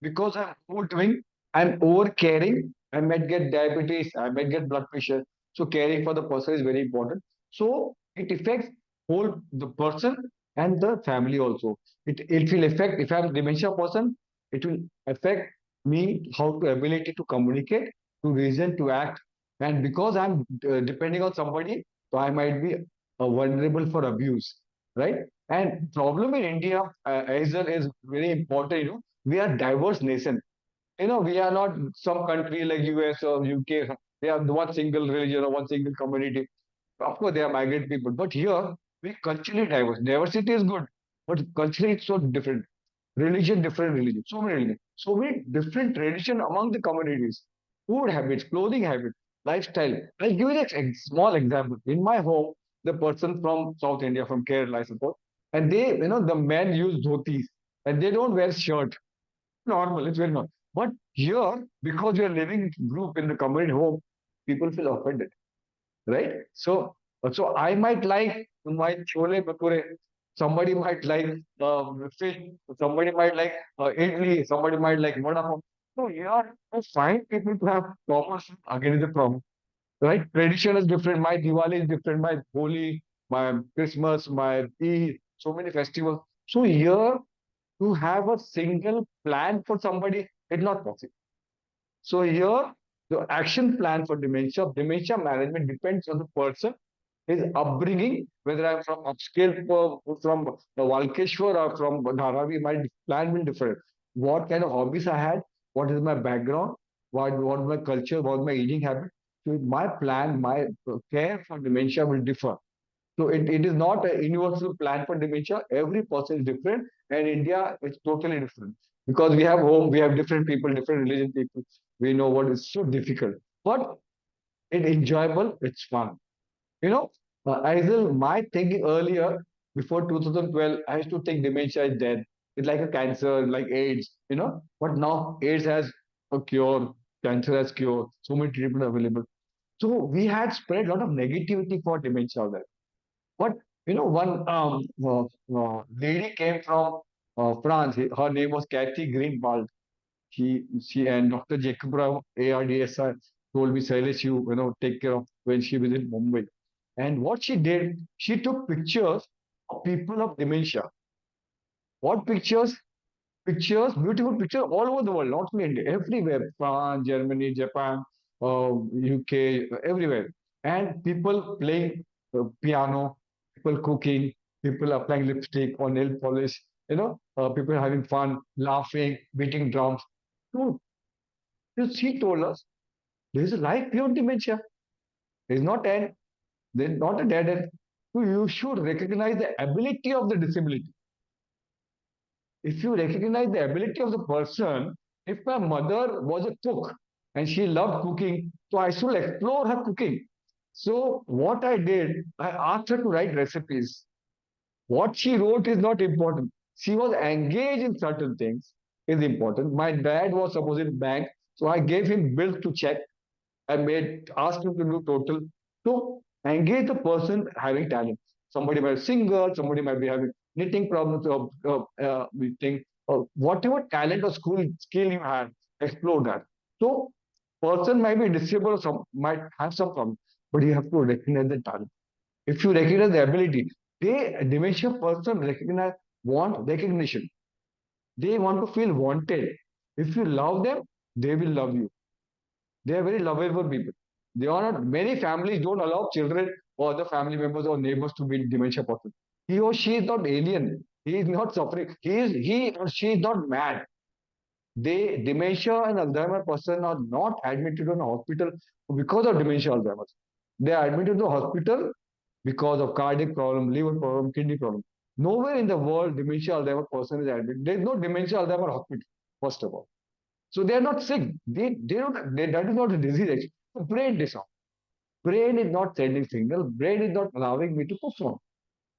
because I'm overdoing, I'm over caring. I might get diabetes. I might get blood pressure. So caring for the person is very important. So it affects whole the person and the family also. It will affect, if I'm dementia person, it will affect me how to ability to communicate, to reason, to act. And because I'm depending on somebody, so I might be vulnerable for abuse, right? And problem in India, Aziel, is very important. We are diverse nation. We are not some country like US or UK. They have one single religion or one single community. Of course, they are migrant people, but here we culturally diverse. Diversity is good, but culturally it's so different. Religion, different religion, so many different tradition among the communities. Food habits, clothing habits, lifestyle. I'll give you a small example. In my home, the person from South India, from Kerala, I suppose, and the men use dhotis and they don't wear shirt. Normal, it's very normal. But here, because we are living group in the community home, people feel offended, right? So I might like my chole bhature. Somebody might like fish. Somebody might like idli. Somebody might like vada pav. So here, I find people to have problems. Again, is the problem, right? Tradition is different. My Diwali is different. My Holi, my Christmas, my Eid. So many festivals. So here, to have a single plan for somebody, it's not possible. So here, the action plan for dementia management depends on the person, his upbringing, whether I'm from upscale, from Walkeshwar or from Dharavi, my plan will differ. What kind of hobbies I had, what is my background, what my culture, what my eating habit. So my plan, my care for dementia will differ. So it is not a universal plan for dementia. Every person is different, and India is totally different because we have home, we have different people, different religion people. We know what is so difficult, but it's enjoyable. It's fun. Aizil, my thinking earlier before 2012, I used to think dementia is dead. It's like a cancer, like AIDS. But now AIDS has a cure, cancer has cure, so many treatment available. So we had spread a lot of negativity for dementia there. But one lady came from France. Her name was Kathy Greenwald. She and Dr. Jacob ARDSI told me, Sailesh, take care of when she was in Mumbai. And what she did, she took pictures of people of dementia. What pictures? Pictures, beautiful pictures all over the world, not only India, everywhere, France, Germany, Japan, UK, everywhere. And people playing piano, people cooking, people applying lipstick or nail polish, people having fun, laughing, beating drums. So, she told us there is a life beyond dementia. There is not end. There is not a dead end. So you should recognize the ability of the disability. If you recognize the ability of the person, if my mother was a cook and she loved cooking, so I should explore her cooking. So what I did, I asked her to write recipes. What she wrote is not important. She was engaged in certain things is important. My dad was supposed in bank, so I gave him bills to check. I asked him to do total. So engage the person having talent. Somebody might be singer, somebody might be having knitting problems, or we think, whatever talent or skill you have, explore that. So person might be disabled, or might have some problem, but you have to recognize the talent. If you recognize the ability, dementia person want recognition. They want to feel wanted. If you love them, they will love you. They are very lovable people. They are not, many families don't allow children or other family members or neighbors to be dementia person. He or she is not alien. He is not suffering. He or she is not mad. Dementia and Alzheimer person are not admitted in a hospital because of dementia Alzheimer's. They are admitted to the hospital because of cardiac problem, liver problem, kidney problem. Nowhere in the world dementia Alzheimer person is admitted. There is no dementia Alzheimer hospital, first of all. So they are not sick. That is not a disease. Actually. The brain disorder. Brain is not sending signal. Brain is not allowing me to perform.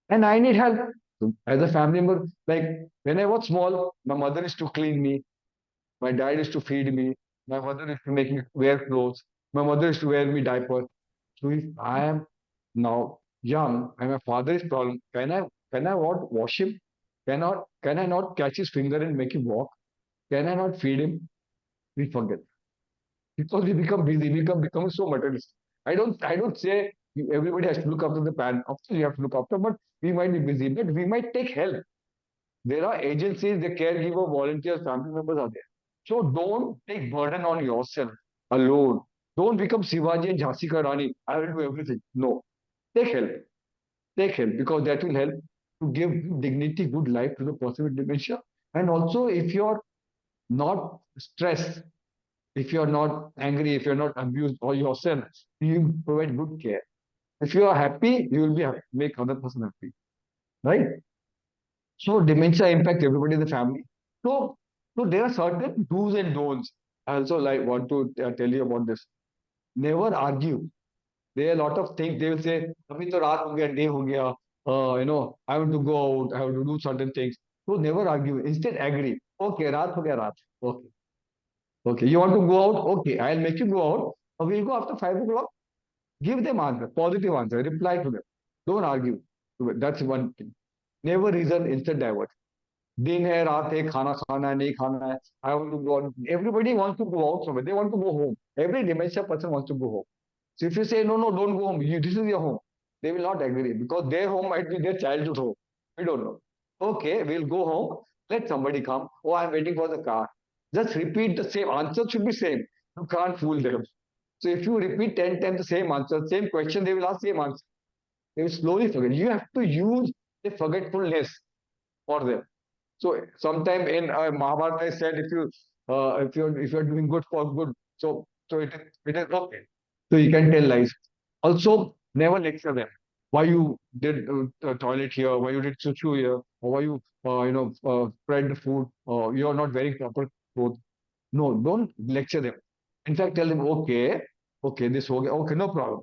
And I need help. So as a family member, like when I was small, my mother used to clean me. My dad used to feed me. My mother used to make me wear clothes. My mother used to wear me diapers. So if I am now young and my father is problem, can I what wash him? Can I not catch his finger and make him walk? Can I not feed him? We forget because we become busy, we become so materialistic. I don't say everybody has to look after the parent. Of course, you have to look after, but we might be busy, but we might take help. There are agencies, the caregiver, volunteers, family members are there. So don't take burden on yourself alone. Don't become Shivaji and Jhansi Ka Rani. I will do everything. No, take help. Take help because that will help to give dignity, good life to the person with dementia. And also, if you're not stressed, if you're not angry, if you're not abused or yourself, you provide good care. If you are happy, you will be happy, make other person happy, right? So dementia impact everybody in the family. So, so there are certain do's and don'ts. I also like want to tell you about this. Never argue. There are a lot of things they will say. "Abhi to raat ho gaya, day ho gaya. I want to go out. I want to do certain things." So never argue. Instead, agree. Okay, raat ho gaya, raat. Okay, okay. You want to go out? Okay, I'll make you go out. We'll go after 5 o'clock. Give them answer, positive answer. Reply to them. Don't argue. That's one thing. Never reason. Instead, divert. दिन है रात है खाना खाना है नहीं खाना है I want to go out. Everybody wants to go out somewhere. They want to go home. Every dementia person wants to go home. So if you say no, no, don't go home. This is your home. They will not agree because their home might be their childhood home. We don't know. Okay, we'll go home. Let somebody come. Oh, I'm waiting for the car. Just repeat the same answer. Should be same. You can't fool them. So if you repeat 10 times the same answer, same question, they will ask same answer. They will slowly forget. You have to use the forgetfulness for them. So sometime in Mahabharata, I said if you're doing good for good, so it is okay. So you can tell lies. Also, never lecture them. Why you did the toilet here? Why you did chuchu here? Or why you spread the food? Or you are not wearing proper clothes. No, don't lecture them. In fact, tell them okay, this okay, okay, no problem.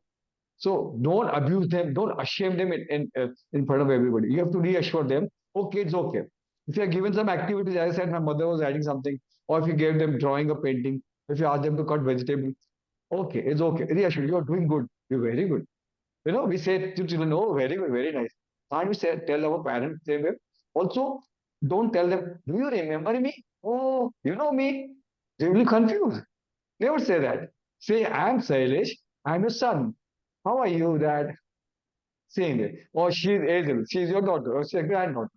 So don't abuse them, don't shame them in front of everybody. You have to reassure them, okay, it's okay. If you are given some activities, as I said, my mother was adding something, or if you gave them drawing a painting, if you ask them to cut vegetables, okay, it's okay. Reassure, you are doing good. You're very good. We say to children, oh, very good, very nice. Can't we say, tell our parents same way? Also, don't tell them, do you remember me? Oh, you know me. They will be confused. Never say that. Say, I'm Sailesh, I'm your son. How are you, Dad? Same way. Or she's Aziel, she's your daughter, or she's your granddaughter.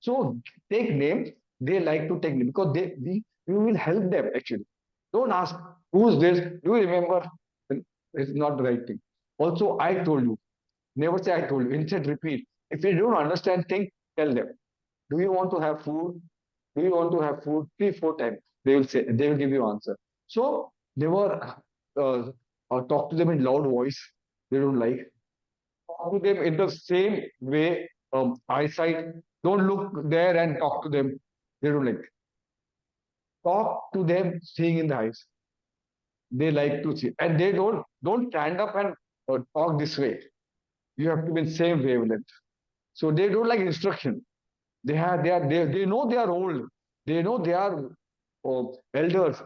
So take names, they like to take names because you will help them actually. Don't ask, who's this? Do you remember? It's not the right thing. Also, I told you, never say I told you, instead repeat. If you don't understand things, tell them. Do you want to have food? Do you want to have food? 3, 4 times. They will give you answer. So never talk to them in loud voice. They don't like talk to them in the same way, eyesight. Don't look there and talk to them. They don't like. Talk to them seeing in the eyes. They like to see. And they don't stand up and talk this way. You have to be in the same wavelength. So they don't like instruction. They know they are old. They know they are elders.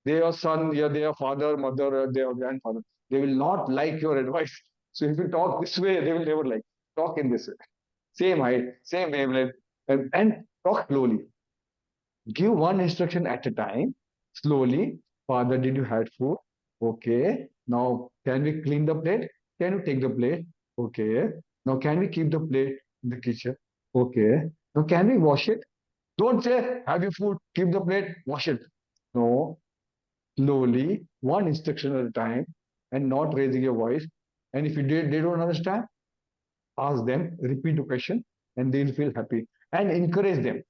They are son, yeah, they are father, mother, they are grandfather. They will not like your advice. So if you talk this way, they will never like. Talk in this way. Same height, same wavelength, and talk slowly. Give one instruction at a time, slowly. Father, did you had food? Okay. Now, can we clean the plate? Can you take the plate? Okay. Now, can we keep the plate in the kitchen? Okay. Now, can we wash it? Don't say, have your food, keep the plate, wash it. No, slowly, one instruction at a time, and not raising your voice. And if they don't understand, ask them, repeat the question, and they'll feel happy. And encourage them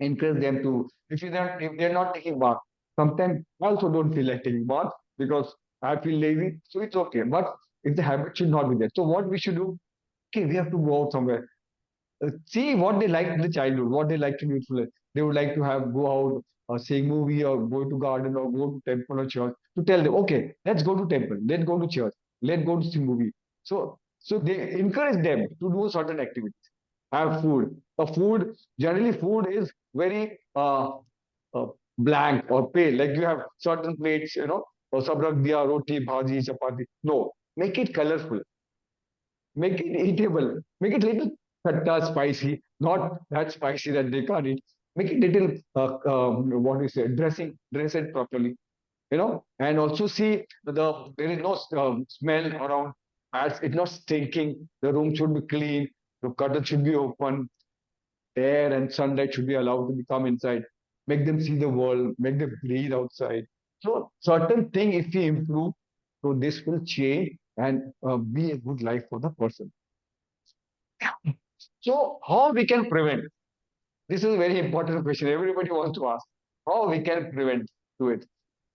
to if they're not taking bath. Sometimes I also don't feel like taking bath because I feel lazy, so it's okay. But if the habit should not be there, so what we should do? Okay, we have to go out somewhere. See what they like in the childhood, what they like to do. They would like to have go out or seeing movie or go to garden or go to temple or church. To tell them, okay, let's go to temple, let's go to church, let's go to see movie. So they encourage them to do certain activities. Have food. Food generally food is very blank or pale, like you have certain plates, or sabrak diya, roti, bhaji, chapati. No, make it colorful, make it eatable, make it little khatta, spicy, not that spicy that they can't eat. Make it little, what do you say, dress it properly, and also see there is no smell around. As it's not stinking, the room should be clean, the curtain should be open, air and sunlight should be allowed to come inside, make them see the world, make them breathe outside. So certain thing, if we improve, so this will change and be a good life for the person. So how we can prevent? This is a very important question. Everybody wants to ask how we can prevent to it.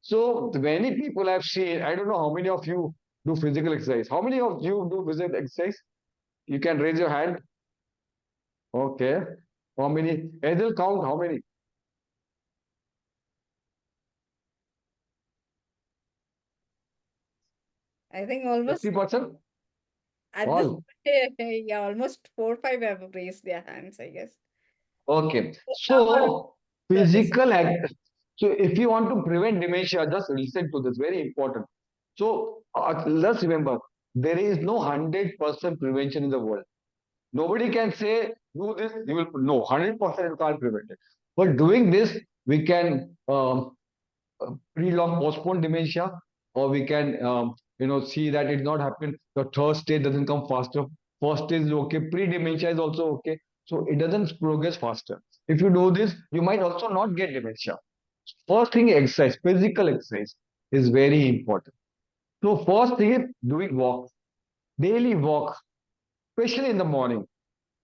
So many people have seen. I don't know how many of you do physical exercise. How many of you do physical exercise? You can raise your hand. Okay. How many? Aziel, count how many? I think almost 50%? at this All. yeah, almost 4 or 5 have raised their hands, I guess. Okay. So some are So the dis- physical act. So if you want to prevent dementia, just listen to this. Very important. So let's remember, there is no 100% prevention in the world. Nobody can say, do this, you will, no, 100% you can't prevent it. But doing this, we can pre-long postpone dementia, or we can, see that it not happen. The third stage doesn't come faster. First stage is okay. Pre-dementia is also okay. So it doesn't progress faster. If you do this, you might also not get dementia. First thing, exercise, physical exercise is very important. So first thing is doing walk, daily walk, especially in the morning.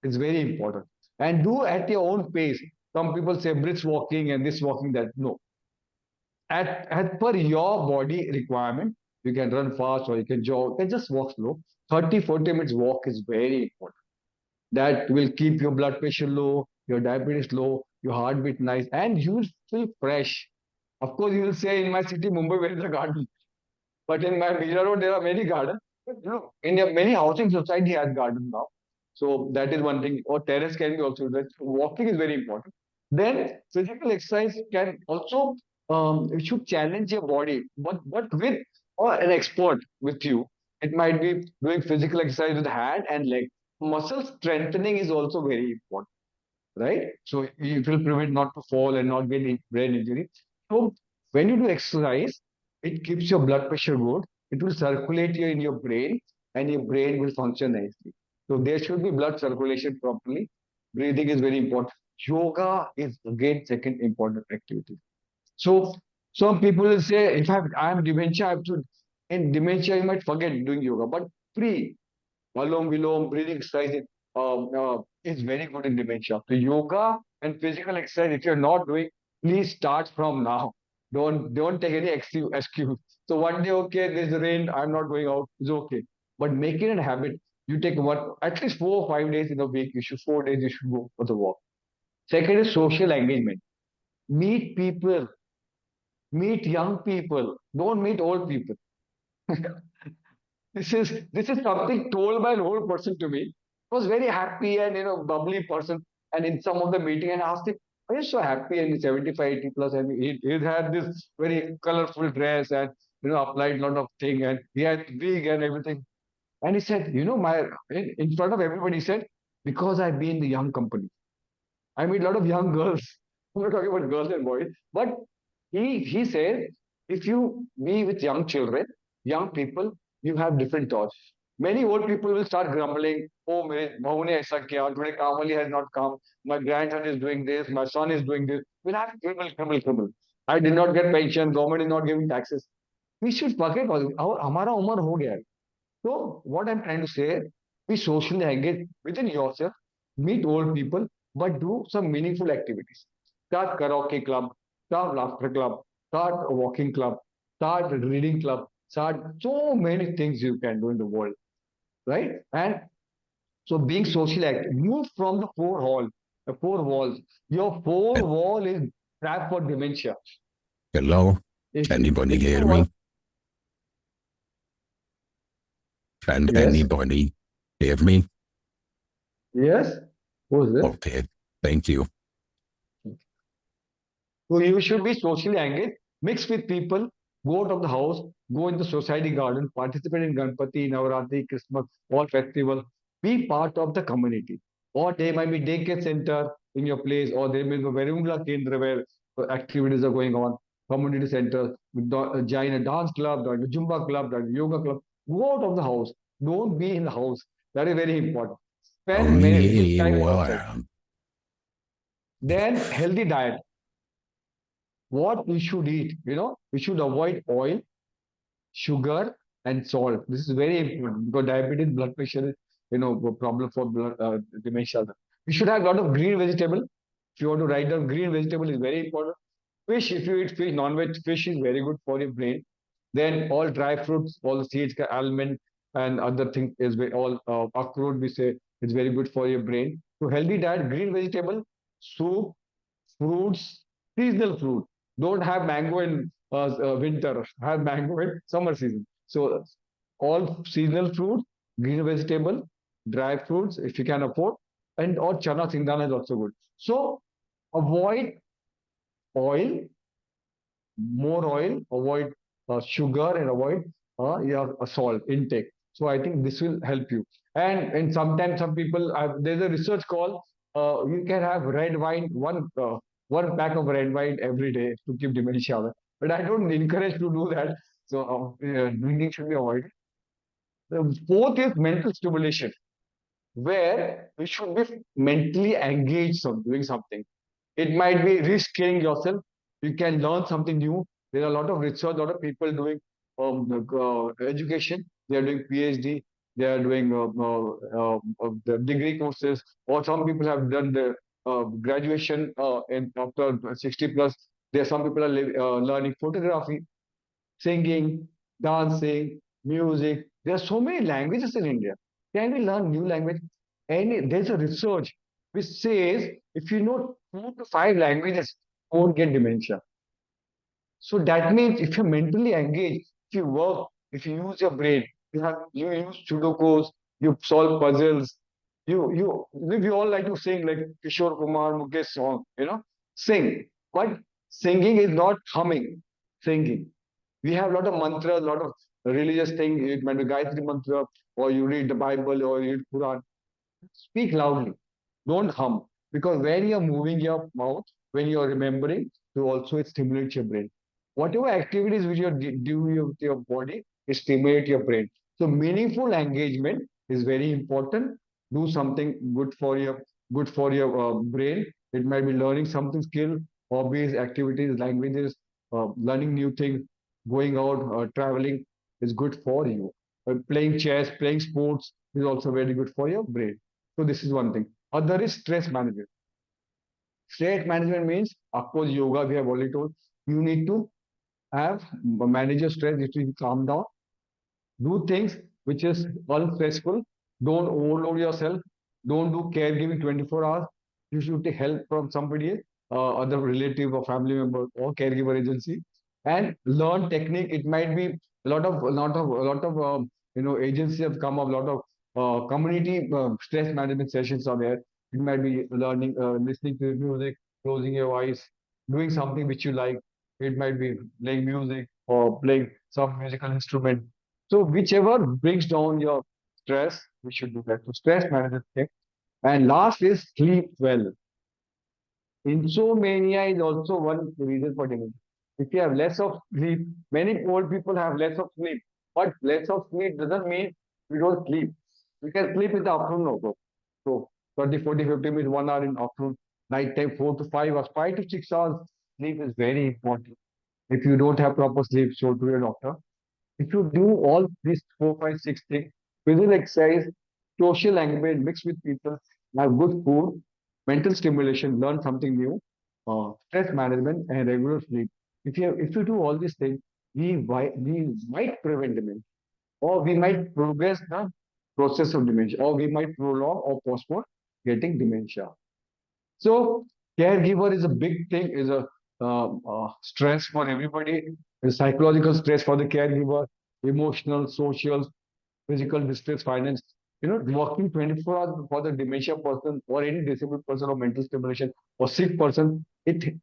It's very important. And do at your own pace. Some people say brisk walking and this walking, that. No. As per your body requirement, you can run fast or you can jog, you can just walk slow. 30, 40 minutes walk is very important. That will keep your blood pressure low, your diabetes low, your heartbeat nice, and you will feel fresh. Of course, you will say in my city, Mumbai, where is the garden? But in my Mishra Road, there are many gardens. But, in many housing society has gardens now. So that is one thing. Or terrace can be also done. Walking is very important. Then physical exercise can also, it should challenge your body, but with or an expert with you. It might be doing physical exercise with hand and leg. Muscle strengthening is also very important, right? So it will prevent not to fall and not get brain injury. So when you do exercise, it keeps your blood pressure good. It will circulate you in your brain, and your brain will function nicely. So there should be blood circulation properly. Breathing is very important. Yoga is again second important activity. So some people will say, if I am dementia, I have to. In dementia, you might forget doing yoga, but free Alom Vilom, breathing exercise is very good in dementia. So yoga and physical exercise, if you're not doing, please start from now. Don't take any excuse. So one day, okay, there's rain, I'm not going out. It's okay. But make it a habit. You take one at least 4 or 5 days in a week. 4 days you should go for the walk. Second is social engagement. Meet people, meet young people. Don't meet old people. This is something told by an old person to me. He was very happy and bubbly person. And in some of the meeting, and asked him, "Are you so happy?" And he's 75, 80 plus, and he had this very colorful dress and applied a lot of thing, and he had wig and everything. And he said, my in front of everybody, he said, because I've been in the young company. I meet a lot of young girls. I'm not talking about girls and boys, but he said, if you be with young children, young people, you have different thoughts. Many old people will start grumbling. Oh, my bhau ne aisa kiya. Today Kamali has not come. My grandson is doing this. My son is doing this. We'll have grumble. I did not get pension. Government is not giving taxes. We should forget all. हमारा उम्र हो गया है. So what I'm trying to say, be socially engaged within yourself, meet old people, but do some meaningful activities. Start karaoke club, start laughter club, start a walking club, start a reading club, start so many things you can do in the world, right? And so being socially active, move from the four walls. Your four wall is trapped for dementia. Hello? Anybody If you hear want, me? Can yes, anybody hear me? yes, who's this? Okay, thank you. So you should be socially engaged, mix with people, go out of the house, go in the society garden, participate in Ganpati, Navaratri, Christmas, all festivals, be part of the community. Or there might be daycare center in your place, or there may be a Verimula Kendra where activities are going on, community center, join a dance club, join a Zumba club, join a yoga club. Go out of the house. Don't be in the house. That is very important. Spend good Me, time outside. well, Then healthy diet. What we should eat, we should avoid oil, sugar, and salt. This is very important because diabetes, blood pressure is, a problem for blood, dementia. We should have a lot of green vegetable. If you want to write down, green vegetable is very important. Fish, if you eat fish, non-veg fish is very good for your brain. Then all dry fruits, all the seeds, almond and other things is all akhroot we say is very good for your brain. So healthy diet, green vegetable, soup, fruits, seasonal fruit. Don't have mango in winter. Have mango in summer season. So all seasonal fruit, green vegetable, dry fruits if you can afford, and or chana singdana is also good. So avoid oil, more oil, avoid sugar, and avoid your salt intake. So I think this will help you. And sometimes some people there's a research called you can have red wine one pack of red wine every day to keep dementia away. But I don't encourage to do that. So drinking should be avoided. The fourth is mental stimulation, where we should be mentally engaged on doing something. It might be reskilling yourself. You can learn something new. There are a lot of research, a lot of people doing education. They are doing PhD. They are doing the degree courses, or some people have done the graduation in after 60 plus. There, some people are learning photography, singing, dancing, music. There are so many languages in India. Can we learn new language? And there's a research which says if you know 2 to 5 languages, you won't get dementia. So that means if you're mentally engaged, if you work, if you use your brain, you use sudokus, you solve puzzles, we all like to sing like Kishore Kumar Mukesh song, sing. But singing is not humming, singing. We have a lot of mantras, a lot of religious things. It might be Gayatri mantra, or you read the Bible, or you read Quran. Speak loudly. Don't hum. Because when you're moving your mouth, when you're remembering, you also it stimulates your brain. Whatever activities which you do with your body, it stimulates your brain. So meaningful engagement is very important. Do something good for your brain. It might be learning something skill, hobbies, activities, languages, learning new things, going out, traveling is good for you. Playing chess, playing sports is also very good for your brain. So this is one thing. Other is stress management. Stress management means, of course, yoga, we have already told. You need to have manage your stress, you need to calm down, do things which is unstressful. Don't overload yourself. Don't do caregiving 24 hours. You should take help from somebody, other relative or family member or caregiver agency, and learn technique. It might be a lot of agencies have come up. A lot of community stress management sessions are there. It might be learning, listening to music, closing your eyes, doing something which you like. It might be playing music or playing some musical instrument, so whichever brings down your stress, we should do that. So stress management thing. And last is sleep well. Insomnia is also one reason for dementia. If you have less of sleep, many old people have less of sleep. But less of sleep doesn't mean we don't sleep. We can sleep in the afternoon also. So 30, 40, 50 minutes, 1 hour in afternoon, night time, 4 to 5 hours, 5 to 6 hours. Sleep is very important. If you don't have proper sleep, show to your doctor. If you do all these four, five, six things, physical exercise, social engagement, mix with people, have good food, mental stimulation, learn something new, stress management, and regular sleep. If you do all these things, we might prevent dementia, or we might progress the process of dementia, or we might prolong or postpone getting dementia. So caregiver is a big thing, is a stress for everybody, a psychological stress for the caregiver, emotional, social, physical distress, finance. Working 24 hours for the dementia person or any disabled person or mental stimulation or sick person, it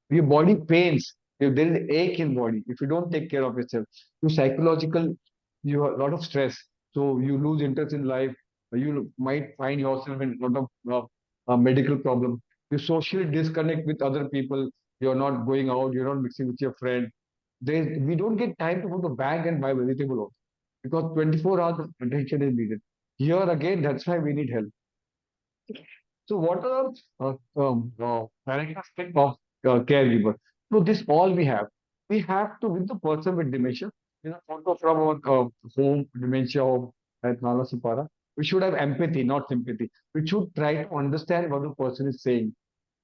your body pains, if there is ache in body, if you don't take care of yourself, you psychological, you have a lot of stress, so you lose interest in life, you might find yourself in a lot of medical problem. You socially disconnect with other people, you're not going out, you're not mixing with your friend. We don't get time to go to the bank and buy vegetable also, because 24 hours of attention is needed. Here again, that's why we need help. So what are characteristic of caregiver? So this all we have. We have to, with the person with dementia, photo from our home, dementia home at Nala Supara, we should have empathy, not sympathy. We should try to understand what the person is saying.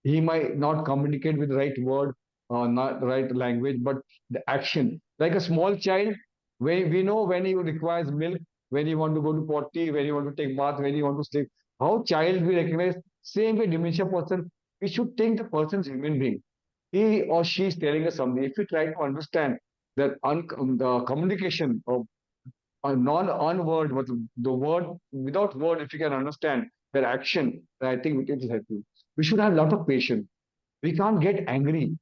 He might not communicate with the right word, not the right language, but the action. Like a small child, when we know when he requires milk, when he want to go to potty, when he want to take bath, when he want to sleep. How child we recognize, same way dementia person, we should think the person is human being. He or she is telling us something. If we try to understand that the communication of a non-on word, but the word without word, if you can understand their action, I think it will help you. We should have a lot of patience. We can't get angry.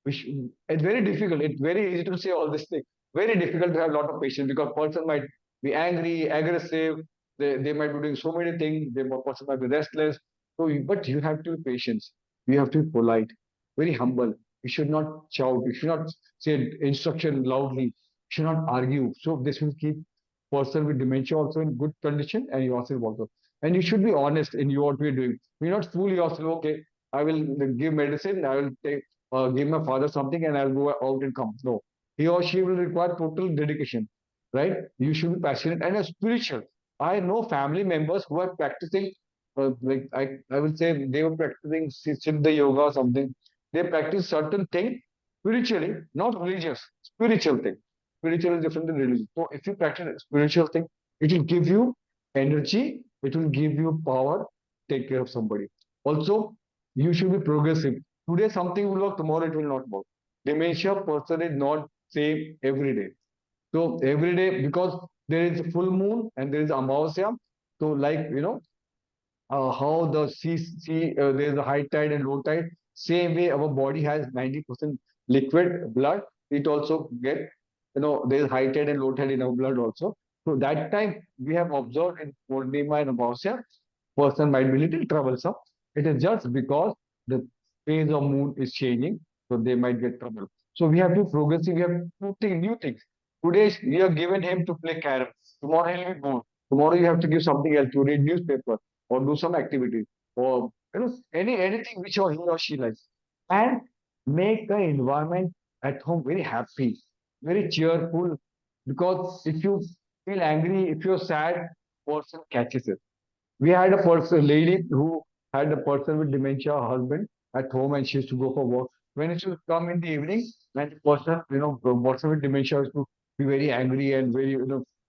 It's very difficult. It's very easy to say all this thing. Very difficult to have a lot of patience because person might be angry, aggressive. They might be doing so many things. The person might be restless. But you have to be patient. You have to be polite, very humble. You should not shout. You should not say instruction loudly. You should not argue. So this will keep person with dementia also in good condition and yourself also. And you should be honest in what we're doing. We not fool yourself. Okay, I will give medicine. I will take give my father something and I'll go out and come. No, he or she will require total dedication, right? You should be passionate and spiritual. I know family members who are practicing, like I will say they were practicing Siddha yoga or something. They practice certain thing spiritually, not religious, spiritual thing. Spiritual is different than religion. So if you practice a spiritual thing, it will give you energy, it will give you power, take care of somebody. Also, you should be progressive. Today something will work, tomorrow it will not work. Dementia person is not same every day. So every day, because there is a full moon and there is Amavasya. So like, how the there is a high tide and low tide. Same way our body has 90% liquid blood. It also get, there is high tide and low tide in our blood also. So that time we have observed in Purnima and Amavasya, person might be little troublesome. It is just because the phase of moon is changing, so they might get trouble. So we have to progressive. We have to think new things. Today we are given him to play carrom. Tomorrow he'll be bored. Tomorrow you have to give something else to read newspaper or do some activity or anything which he or she likes, and make the environment at home very happy, very cheerful. Because if you feel angry, if you're sad, person catches it. We had a person, lady who had a person with dementia, her husband at home, and she used to go for work. When she would come in the evening, and the person, the person with dementia used to be very angry and very,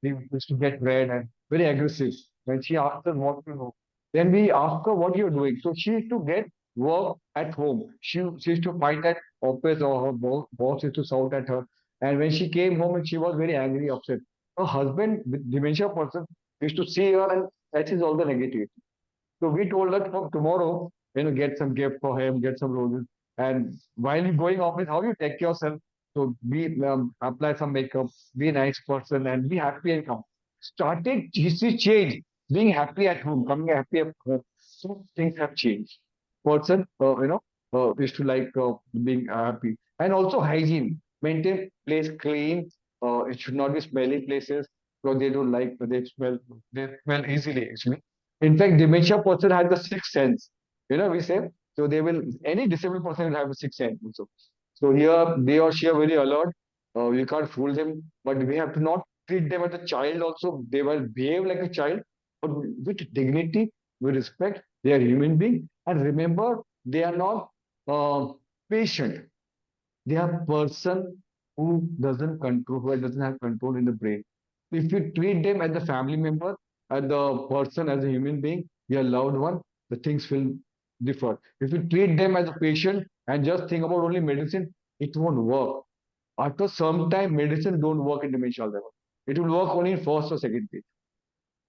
he used to get red and very aggressive. When she asked her what to do, then we asked her what you're doing. So she used to get work at home. She used to fight at office, or her boss used to shout at her. And when she came home, and she was very angry, upset. Her husband with dementia person used to see her, and that is all the negativity. So we told her from tomorrow, get some gift for him, get some roses. And while you're going office, how you take yourself. So apply some makeup, be a nice person, and be happy and come. Started, you see, change. Being happy at home, coming happy at home. So things have changed. Person, used to like being happy. And also hygiene. Maintain place clean. It should not be smelly places because they don't like, they smell easily actually. In fact, dementia person has the sixth sense. We say, so they will, any disabled person will have a sixth sense also. So here, they or she are very alert. We can't fool them, but we have to not treat them as a child also. They will behave like a child, but with dignity, with respect. They are human being. And remember, they are not patient. They are person who doesn't control, who doesn't have control in the brain. If you treat them as a family member, as the person, as a human being, your loved one, the things will differ. If you treat them as a patient and just think about only medicine, it won't work. After some time, medicine don't work in dementia Alzheimer. It will work only in first or second stage.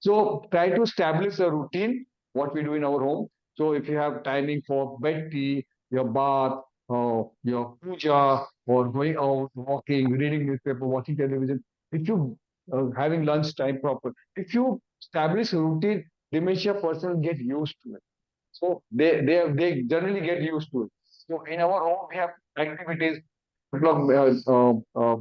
So try to establish a routine, what we do in our home. So if you have timing for bed tea, your bath, your puja or going out, walking, reading newspaper, watching television, if you having lunch time proper, if you establish a routine, dementia person get used to it. So they generally get used to it. So in our home we have activities. O'clock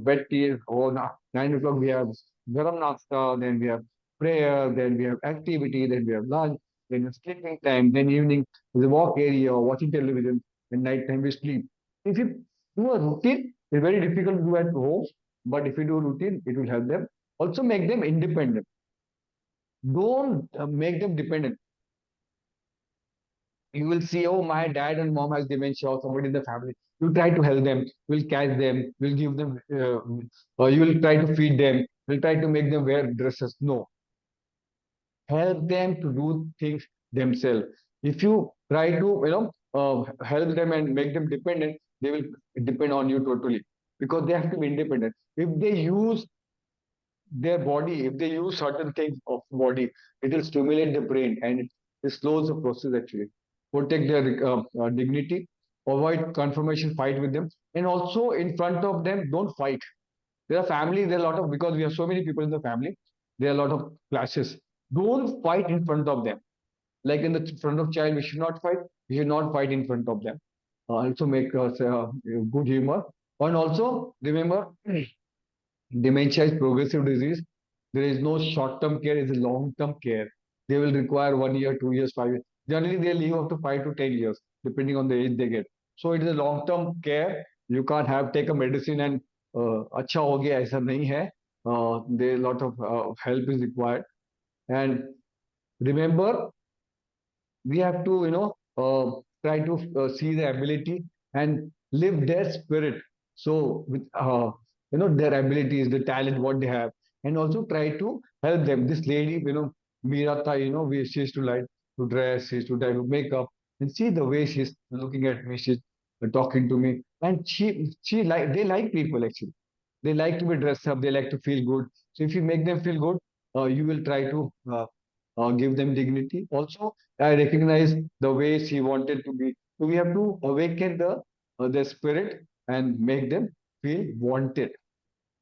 bed tea, or 9 o'clock we have garam nasta, then we have prayer, then we have activity, then we have lunch, then sleeping time, then evening the walk area, watching television, and night time we sleep. If you do a routine, it's very difficult to do at home, but if you do a routine, it will help them. Also make them independent. Don't make them dependent. You will see, oh, my dad and mom has dementia or somebody in the family. You try to help them, will catch them, will give them, or you will try to feed them, will try to make them wear dresses. No, help them to do things themselves. If you try to, help them and make them dependent, they will depend on you totally because they have to be independent. If they use their body, if they use certain things of body, it will stimulate the brain and it slows the process actually. Protect their dignity, avoid confirmation fight with them, and also in front of them, don't fight. There are families, there are a lot of, because we have so many people in the family, there are a lot of clashes. Don't fight in front of them. Like in the front of child, we should not fight. We should not fight in front of them. Also make us good humor. And also remember, dementia is progressive disease. There is no short-term care, it's a long-term care. They will require 1 year, 2 years, 5 years. Generally, they live up to 5 to 10 years, depending on the age they get. So it is a long-term care. You can't have take a medicine and अच्छा हो गया ऐसा नहीं है. There a lot of help is required. And remember, we have to try to see the ability and live their spirit, so with their abilities, the talent what they have, and also try to help them. This lady, Mirata, she used to like to dress, she used to try to make up, and see the way she's looking at me, she's talking to me, and she like, they like people actually, they like to be dressed up, they like to feel good. So if you make them feel good, you will try to give them dignity. Also, I recognize the way she wanted to be. So we have to awaken their spirit and make them feel wanted.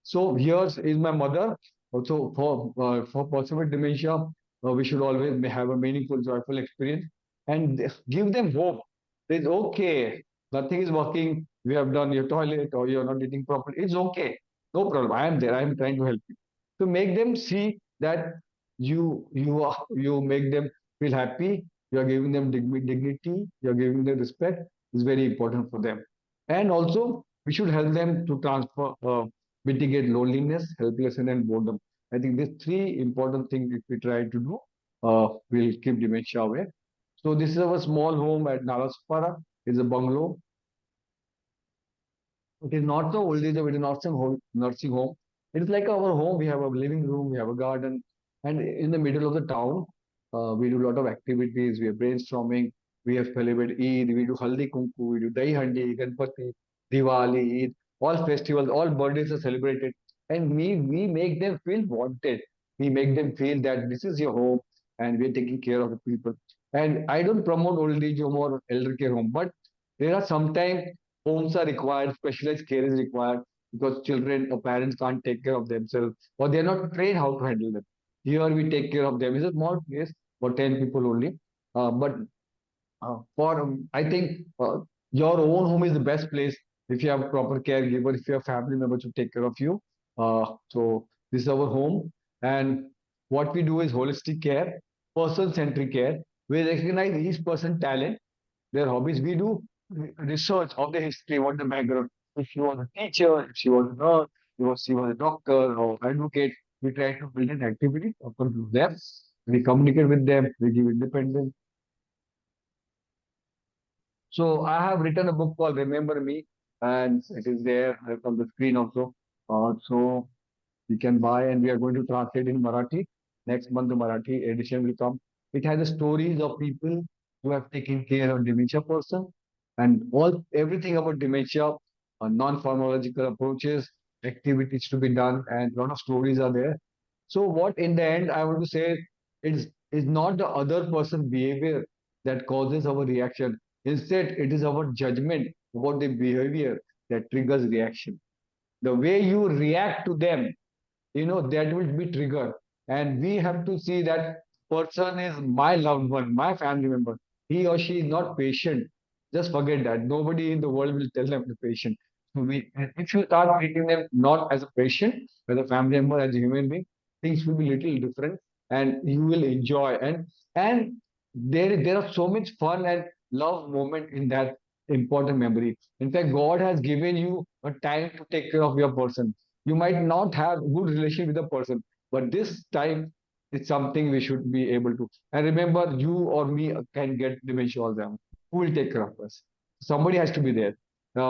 So here's is my mother. Also for possible dementia, we should always have a meaningful, joyful experience and give them hope. It's okay. Nothing is working. We have done your toilet or you're not eating properly. It's okay. No problem. I am there. I am trying to help you. To make them see that you make them feel happy. You are giving them dignity. You are giving them respect. Is very important for them. And also we should help them to transfer. Mitigate loneliness, helplessness, and boredom. I think these three important things, if we try to do, will keep dementia away. So this is our small home at Nalaspara. It's a bungalow. It is not the old age of it is not some home, nursing home. It is like our home. We have a living room, we have a garden, and in the middle of the town, we do a lot of activities. We have brainstorming. We have celebrated Eid. We do Haldi Kunku. We do Dahi Handi, Ganpati, Diwali, Eid. All festivals, all birthdays are celebrated, and we make them feel wanted. We make them feel that this is your home, and we are taking care of the people. And I don't promote old age home or elder care home, but there are sometimes homes are required, specialized care is required because children or parents can't take care of themselves or they're not trained how to handle them. Here we take care of them. It's a small place for 10 people only. But for I think your own home is the best place if you have proper caregiver, if you have family members to take care of you. So this is our home, and what we do is holistic care, person-centric care. We recognize each person talent, their hobbies. We do research of the history, what the background. If she was a teacher, if she was a nurse, if she was a doctor or advocate, we try to build an activity according to them. We communicate with them, we give independence. So I have written a book called Remember Me, and it is there on the screen also. So you can buy, and we are going to translate in Marathi. Next month, the Marathi edition will come. It has the stories of people who have taken care of dementia person and all everything about dementia, non-pharmacological approaches, activities to be done, and a lot of stories are there. So what in the end I want to say is not the other person behavior that causes our reaction. Instead, it is our judgment about the behavior that triggers reaction. The way you react to them, that will be trigger. And we have to see that person is my loved one, my family member. He or she is not patient. Just forget that. Nobody in the world will tell them to be patient. So and if you start treating them not as a patient, as a family member, as a human being, things will be little different, and you will enjoy. And there are so much fun and love moment in that important memory. In fact, God has given you a time to take care of your person. You might not have good relation with the person, but this time is something we should be able to. And remember, you or me can get dementia Alzheimer. Who will take care of us? Somebody has to be there.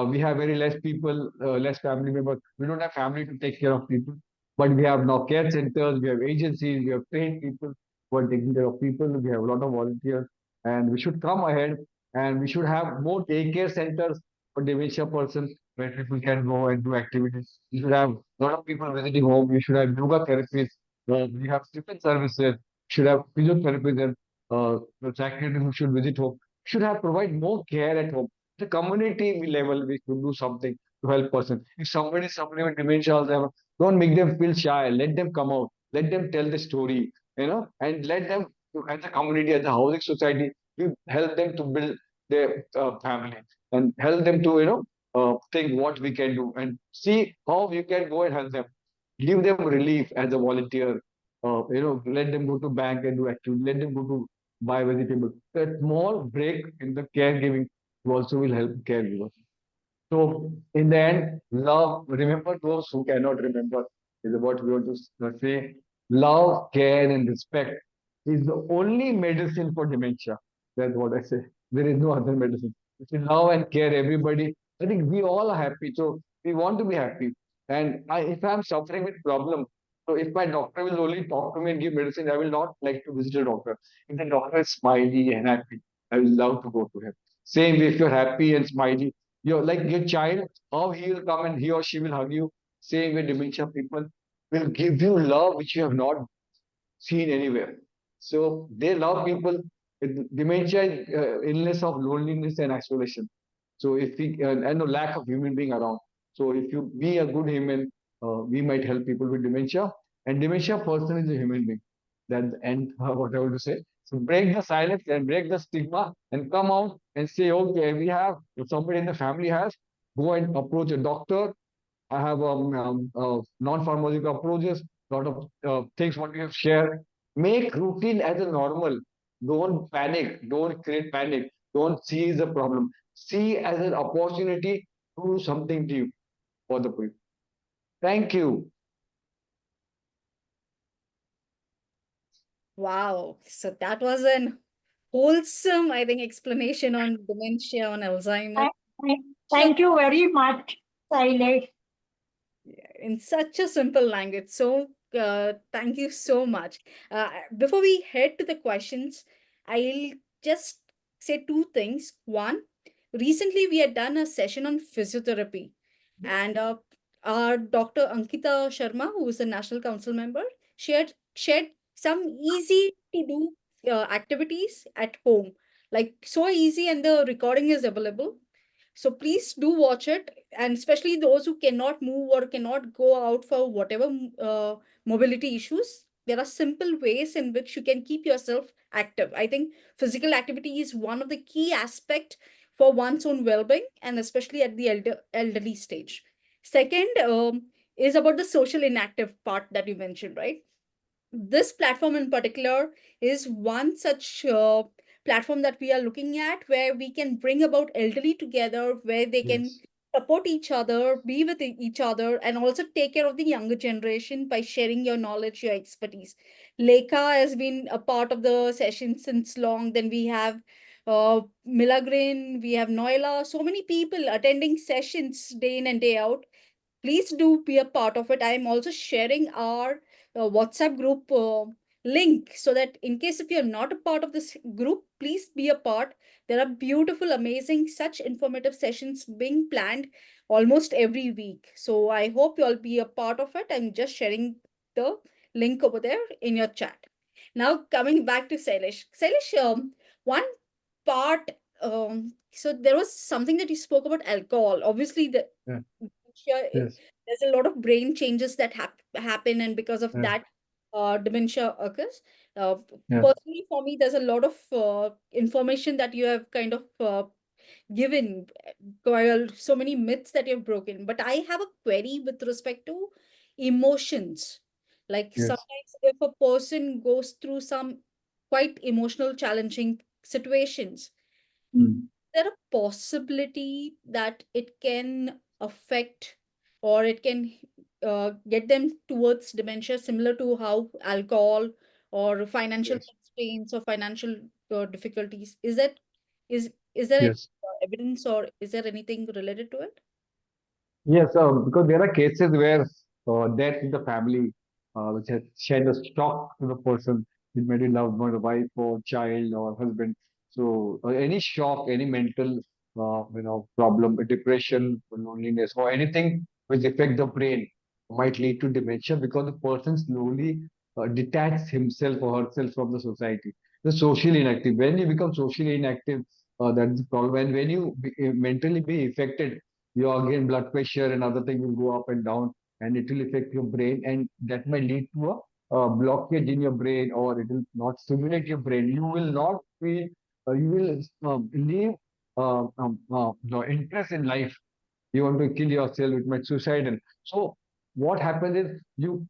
We have very less people, less family members. We don't have family to take care of people, but we have now care centers, we have agencies, we have trained people who are taking care of people. We have a lot of volunteers, and we should come ahead, and we should have more daycare centers for dementia persons where people can go and do activities. We should have a lot of people visiting home. We should have yoga therapies. We have different services. We should have physiotherapists and the psychiatrists who should visit home. We should have provide more care at home. The community level, we should do something to help person. If somebody is suffering with dementia, Alzheimer, don't make them feel shy. Let them come out. Let them tell the story. And let them, as a community, as a housing society, we help them to build their family and help them to think what we can do and see how we can go and help them, give them relief as a volunteer. Let them go to bank and do activity, let them go to buy vegetables. A small break in the caregiving also will help caregivers. So in the end, love, remember those who cannot remember, is what we want to say. Love, care, and respect is the only medicine for dementia. That's what I say. There is no other medicine. If you love and care everybody, I think we all are happy. So we want to be happy. And if I'm suffering with problem, so if my doctor will only talk to me and give medicine, I will not like to visit a doctor. If the doctor is smiley and happy, I will love to go to him. Same way, if you're happy and smiley, your child, how he will come and he or she will hug you. Same way, dementia people will give you love which you have not seen anywhere. So they love people. Dementia is illness of loneliness and isolation. So if we and a lack of human being around. So if you be a good human, we might help people with dementia. And dementia person is a human being. That's the end what I want to say. So break the silence and break the stigma and come out and say, okay, we have, if somebody in the family has, go and approach a doctor. I have non-pharmaceutical approaches, lot of things what we have shared. Make routine as a normal. Don't panic. Don't create panic. Don't see as a problem. See as an opportunity to do something to you for the people. Thank you. Wow. So that was an wholesome, I think, explanation on dementia, on Alzheimer. Thank, thank you very much, Sailesh. In such a simple language. So, thank you so much. Before we head to the questions, I'll just say two things. One, recently we had done a session on physiotherapy, and our Dr. Ankita Sharma, who is a National Council member, shared some easy to do activities at home, like so easy, and the recording is available. So please do watch it, and especially those who cannot move or cannot go out for whatever mobility issues. There are simple ways in which you can keep yourself active. I think physical activity is one of the key aspect for one's own well-being, and especially at the elderly stage. Second, is about the social inactive part that you mentioned, right? This platform in particular is one such platform that we are looking at, where we can bring about elderly together, where they can Yes. support each other, be with each other, and also take care of the younger generation by sharing your knowledge, your expertise. Lekha has been a part of the session since long. Then we have Milagrin, we have Noila, so many people attending sessions day in and day out. Please do be a part of it. I am also sharing our WhatsApp group link, so that in case if you're not a part of this group, please be a part. There are beautiful, amazing, such informative sessions being planned almost every week. So I hope you'll be a part of it. I'm just sharing the link over there in your chat. Now coming back to Sailesh. Sailesh, one part so there was something that you spoke about alcohol. Obviously, Yeah. dementia, Yes. there's a lot of brain changes that happen, and because of Yeah. that, dementia occurs. Uh, Yeah. Personally, for me, there's a lot of information that you have kind of given, well, so many myths that you've broken. But I have a query with respect to emotions. Like Yes. sometimes, if a person goes through some quite emotional, challenging situations, Mm. there a possibility that it can affect or it can get them towards dementia, similar to how alcohol or financial Yes. constraints or financial difficulties? Is there any Yes. evidence or is there anything related to it? Yes, because there are cases where death in the family, which has shed a shock to the person, it may be loved one, a wife or child or husband. So any shock, any mental, problem, depression, loneliness, or anything which affect the brain might lead to dementia because the person slowly detaches himself or herself from the society. The socially inactive. When you become socially inactive, that's the problem. And when you mentally be affected, your again blood pressure and other things will go up and down, and it will affect your brain, and that may lead to a blockage in your brain, or it will not stimulate your brain. You will not feel, you will leave no interest in life. You want to kill yourself, it might suicidal. So what happens is you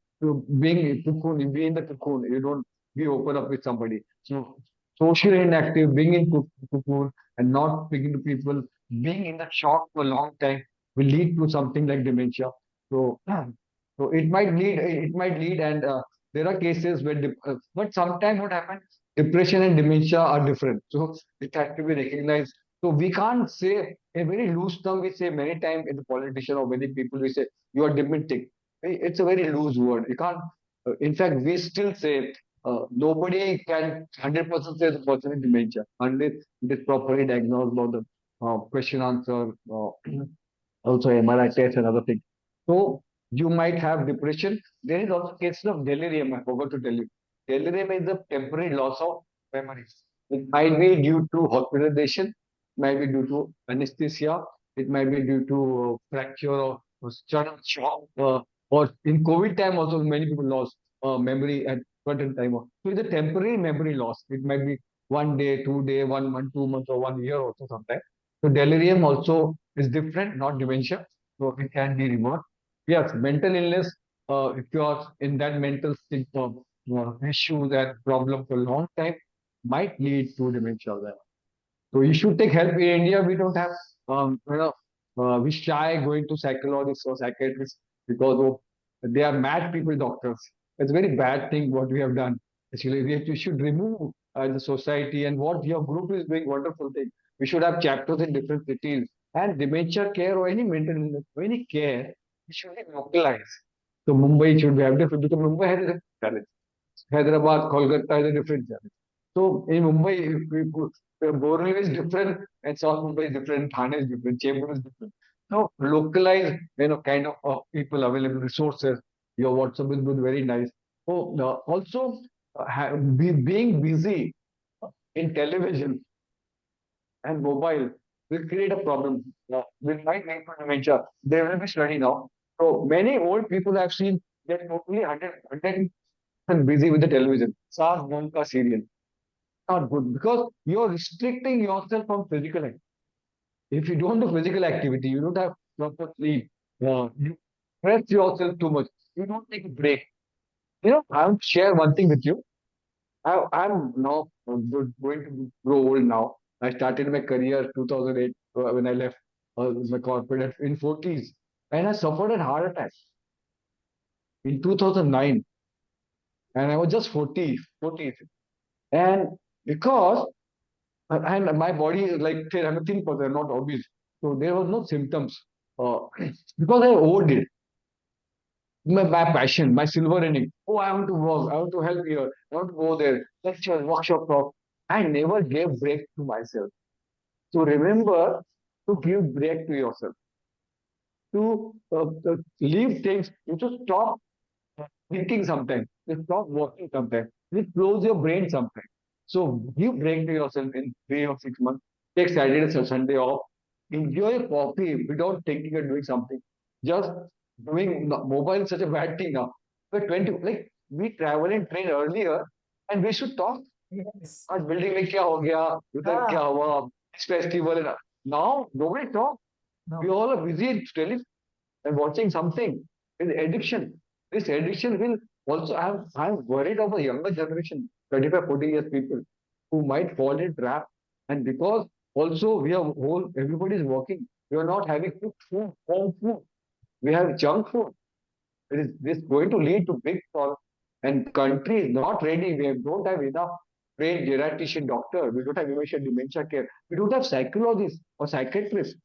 being a cocoon, you be in the cocoon, you don't be open up with somebody. So socially inactive, being in cocoon and not speaking to people, being in the shock for a long time will lead to something like dementia. So so it might lead, and there are cases where but sometimes what happens, depression and dementia are different, so it has to be recognized. So we can't say a very loose term. We say many times in the politician or many people, we say you are dementic. It's a very loose word. You can't. In fact, we still say nobody can 100% say the person is dementia unless it is properly diagnosed about the question answer, also MRI test and other things. So you might have depression. There is also case of delirium. I forgot to tell you. Delirium is a temporary loss of memory. It might be due to hospitalization, might be due to anesthesia, it might be due to fracture or sudden shock, or in COVID time also many people lost memory at certain time. So it's a temporary memory loss. It might be 1 day, 2 day, 1 month, 2 months, or 1 year also sometimes. So delirium also is different, not dementia. So it can be reversed. Yes, mental illness. If you are in that mental state of issues and problem for a long time, might lead to dementia. So you should take help. In India, we don't have, we shy going to psychologists or psychiatrists because they are mad people, doctors. It's a very bad thing what we have done. Actually, we should remove the society, and what your group is doing, wonderful thing. We should have chapters in different cities, and dementia care or any mental illness, or any care, it should be localized. So Mumbai should be have different, because Mumbai has a different challenge. Hyderabad, Kolkata is a different challenge. So in Mumbai, if we put, Borneo is different and South Mumbai is different, Thane is different, Chembur is different. So localized, kind of people available, resources. Your WhatsApp will be very nice. So also being busy in television and mobile will create a problem. With my people dementia, there will be study now. So many old people I've seen, they're totally 100% busy with the television. Saas Bhom ka serial. Not good, because you're restricting yourself from physical activity. If you don't do physical activity, you don't have proper sleep, you stress yourself too much, you don't take a break. I want to share one thing with you. I'm now going to grow old now. I started my career 2008 when I left my corporate in 40s, and I suffered a heart attack in 2009, and I was just 40. And because and my body is like I'm a thin person, not obese. So there was no symptoms. Because I owed it. My passion, my silver inning. Oh, I want to work, I want to help here, I want to go there, lecture, workshop, talk. I never gave break to myself. So remember to give break to yourself, to leave things, you just stop thinking sometimes, you stop working sometimes, you close your brain sometimes. So give break to yourself in 3 or 6 months. take Saturday and Sunday off, enjoy coffee without thinking of doing something. Just doing mobile is such a bad thing now. But 20, like we travel and train earlier and we should talk. Yes. आज building में क्या हो गया उधर क्या हुआ this festival and now nobody talk. We No. all are busy in telling and watching something. It's addiction. This addiction will also I'm worried of a younger generation, 35, 40 years people who might fall in trap. And because also we are whole everybody is working. We are not having cooked food, home food. We have junk food. It is this going to lead to big problem. And country is not ready. Don't have enough trained geriatrician doctor. We don't have dementia care. We don't have psychologists or psychiatrists.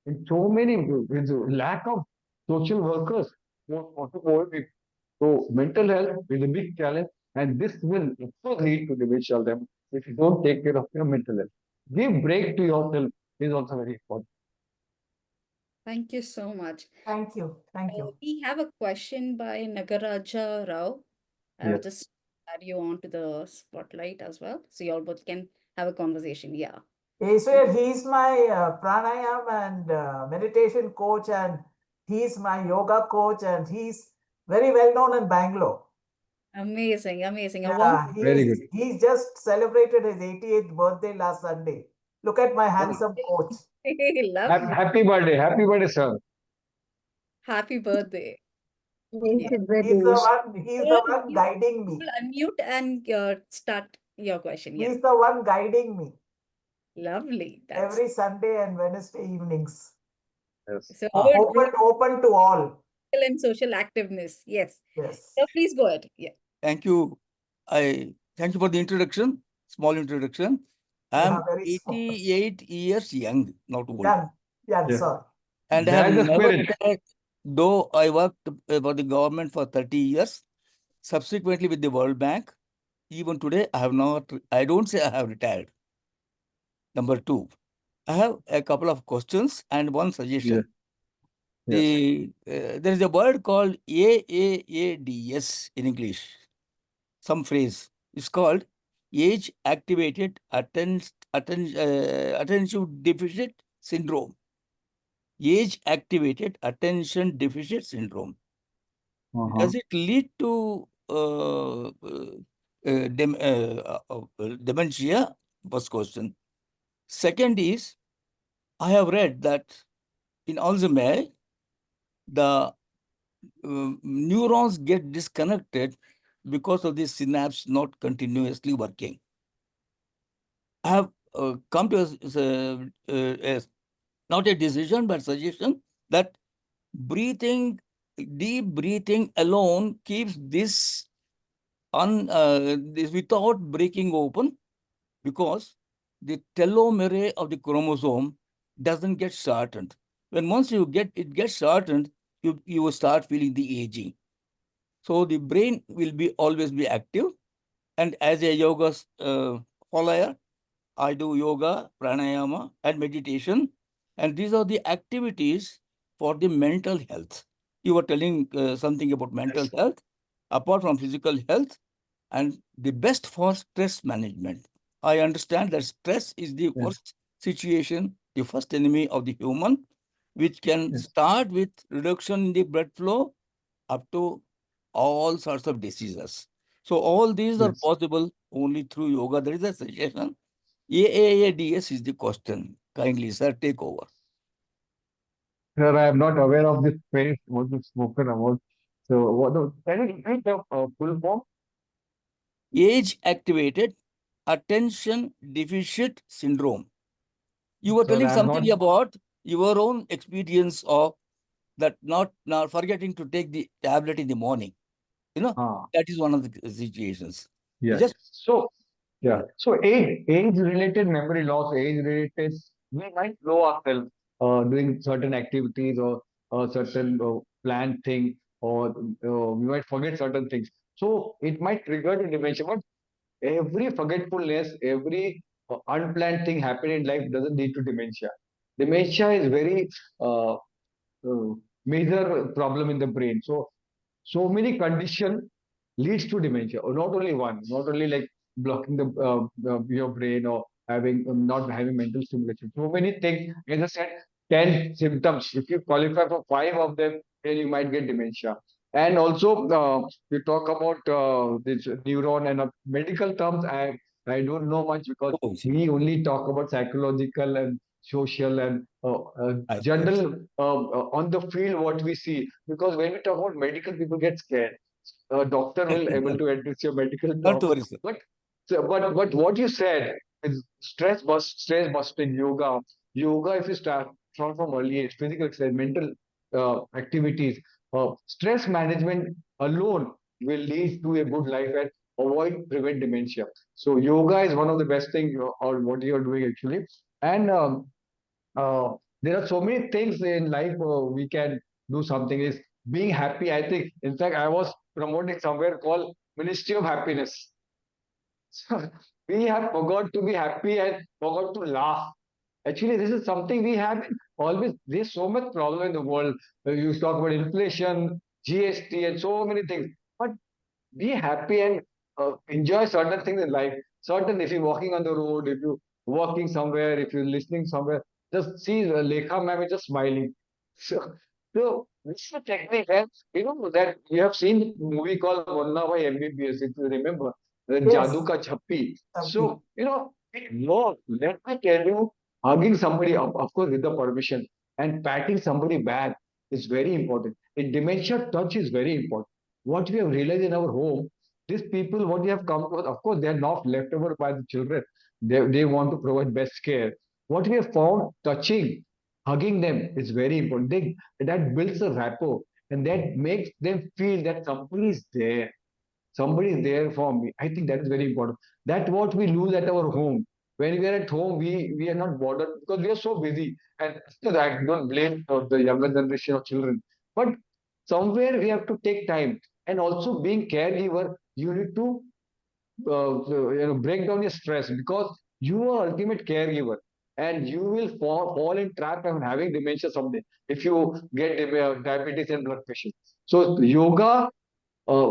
And so many with lack of social workers who want to avoid it. So mental health is a big challenge, and this will also lead to dementia Alzheimer if you don't take care of your mental health. Give break to yourself is also very important. Thank you so much. Thank you. Thank you. We have a question by Nagaraja Rao. I'll Yes. just add you on to the spotlight as well, so you all both can have a conversation. Yeah. He's my pranayam and meditation coach, and he's my yoga coach, and he's very well known in Bangalore. Amazing, amazing. A Yeah, warm Very good. he just celebrated his 88th birthday last Sunday. Look at my handsome coach. lovely. Happy birthday, sir. Happy birthday. He's the one guiding me. Unmute and start your question. Yeah. He's the one guiding me Lovely. That's every Sunday and Wednesday evenings. Yes. so good. Open to all. And social activeness. Yes. Yes. So please go ahead. Yeah. Thank you. I thank you for the introduction, small introduction. I'm very small. 88 years young, not old. Young, Yes. sir. And I have That's the never spirit. retired, though I worked for the government for 30 years, subsequently with the World Bank. Even today, I don't say I have retired. Number two, I have a couple of questions and one suggestion. There is a word called AAADS in English, some phrase. It's called Age Activated Attention Deficit Syndrome. Age Activated Attention Deficit Syndrome. Does it lead to dementia? First question. Second is, I have read that in Alzheimer, the neurons get disconnected because of the synapse not continuously working. I have come to not a decision, but suggestion that deep breathing alone keeps this without breaking open, because the telomere of the chromosome doesn't get shortened. When once it gets shortened, you will start feeling the aging. So the brain will always be active. And as a yoga follower, I do yoga, pranayama, and meditation. And these are the activities for the mental health. You were telling something about mental health, apart from physical health, and the best for stress management. I understand that stress is the worst situation, the first enemy of the human, which can start with reduction in the blood flow up to all sorts of diseases. So all these are possible only through yoga. There is a suggestion. AAADS is the question. Kindly, sir, take over. Sir, I am not aware of this phrase, what you spoken about. So, can you repeat the full form? Age-activated attention deficit syndrome. You were Sir, telling I'm something not- about your own experience of that not forgetting to take the tablet in the morning. You know, that is one of the situations. Yes. So age-related memory loss, age-related, we might know ourselves doing certain activities or certain planned thing, or we might forget certain things. So it might trigger the dementia. But every forgetfulness, every unplanned thing happening in life doesn't lead to dementia. Dementia is very major problem in the brain. So many condition leads to dementia, or not only one, not only like blocking your brain or having not having mental stimulation. So many things. As I said, 10 symptoms. If you qualify for 5 of them, then you might get dementia. And also, we talk about this neuron and medical terms. I don't know much because Oh, see, we only talk about psychological and social and I see. general on the field what we see. Because when we talk about medical, people get scared. A doctor will able to address your medical Not to talk, worry, sir. but but what you said is stress busting yoga. Yoga, if you start from early age, physical exercise, mental activities, stress management alone will lead to a good life and prevent dementia. So yoga is one of the best thing or what you are doing actually. And uh, there are so many things in life we can do something is being happy. I think, in fact, I was promoting somewhere called Ministry of Happiness. So we have forgot to be happy and forgot to laugh. Actually, this is something we have always. There's so much problem in the world. You talk about inflation, GST, and so many things. But be happy and enjoy certain things in life. Certain, if you're walking on the road, if you're working somewhere, if you're listening somewhere, just see Lekha ma'am is just smiling. So this is a technique, and you know that you have seen the movie called Munna by MBBS, if you remember, the Jadoo Yes, Ka Chappi. happy. So no, let me tell you, hugging somebody up, of course, with the permission, and patting somebody back is very important. In dementia, touch is very important. What we have realized in our home, these people, what we have come to, of course, they are not left over by the children. They want to provide best care. What we have found, touching, hugging them is very important. That builds a rapport and that makes them feel that somebody is there. Somebody is there for me. I think that is very important. That's what we lose at our home. When we are at home, we are not bothered because we are so busy. And I don't blame the younger generation of children. But somewhere we have to take time. And also being caregiver, you need to break down your stress because you are ultimate caregiver and you will fall in trap of having dementia someday if you get diabetes and blood pressure. So yoga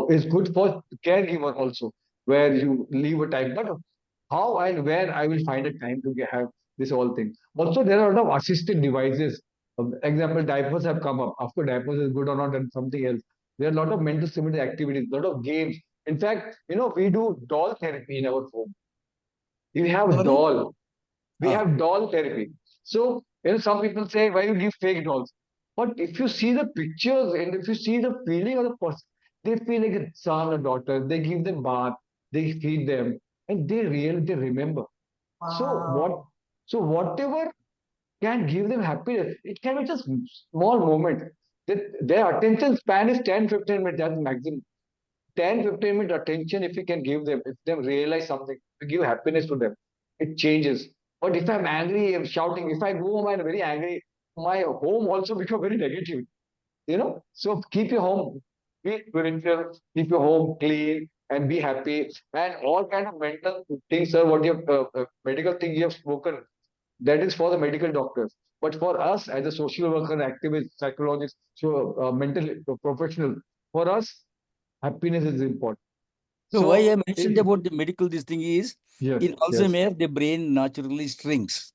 is good for caregiver also, where you leave a time. But how and where I will find a time to have this whole thing. Also, there are a lot of assisted devices. Example, diapers have come up. After diapers is good or not, and something else. There are a lot of mental stimulating activities, a lot of games. In fact, we do doll therapy in our home. We have Sorry? doll. We Ah, have doll therapy. So, some people say, why you give fake dolls? But if you see the pictures and if you see the feeling of the person, they feel like a son or daughter. They give them bath, they feed them, and they remember. So what? Wow. So whatever can give them happiness, it can be just small moment. Their attention span is 10-15 minutes. That's maximum. 10-15 minute attention if you can give them, if they realize something, to give happiness to them, it changes. But if I'm angry, I'm shouting, if I go home and very angry, my home also become very negative. So keep your home, be spiritual, keep your home clean and be happy. And all kind of mental things, sir, what you have, medical thing you have spoken, that is for the medical doctors. But for us as a social worker, activist, psychologist, so mental professional, for us, happiness is important. no, why I So mentioned if about the medical this thing is yes, in yes, Alzheimer, the brain naturally shrinks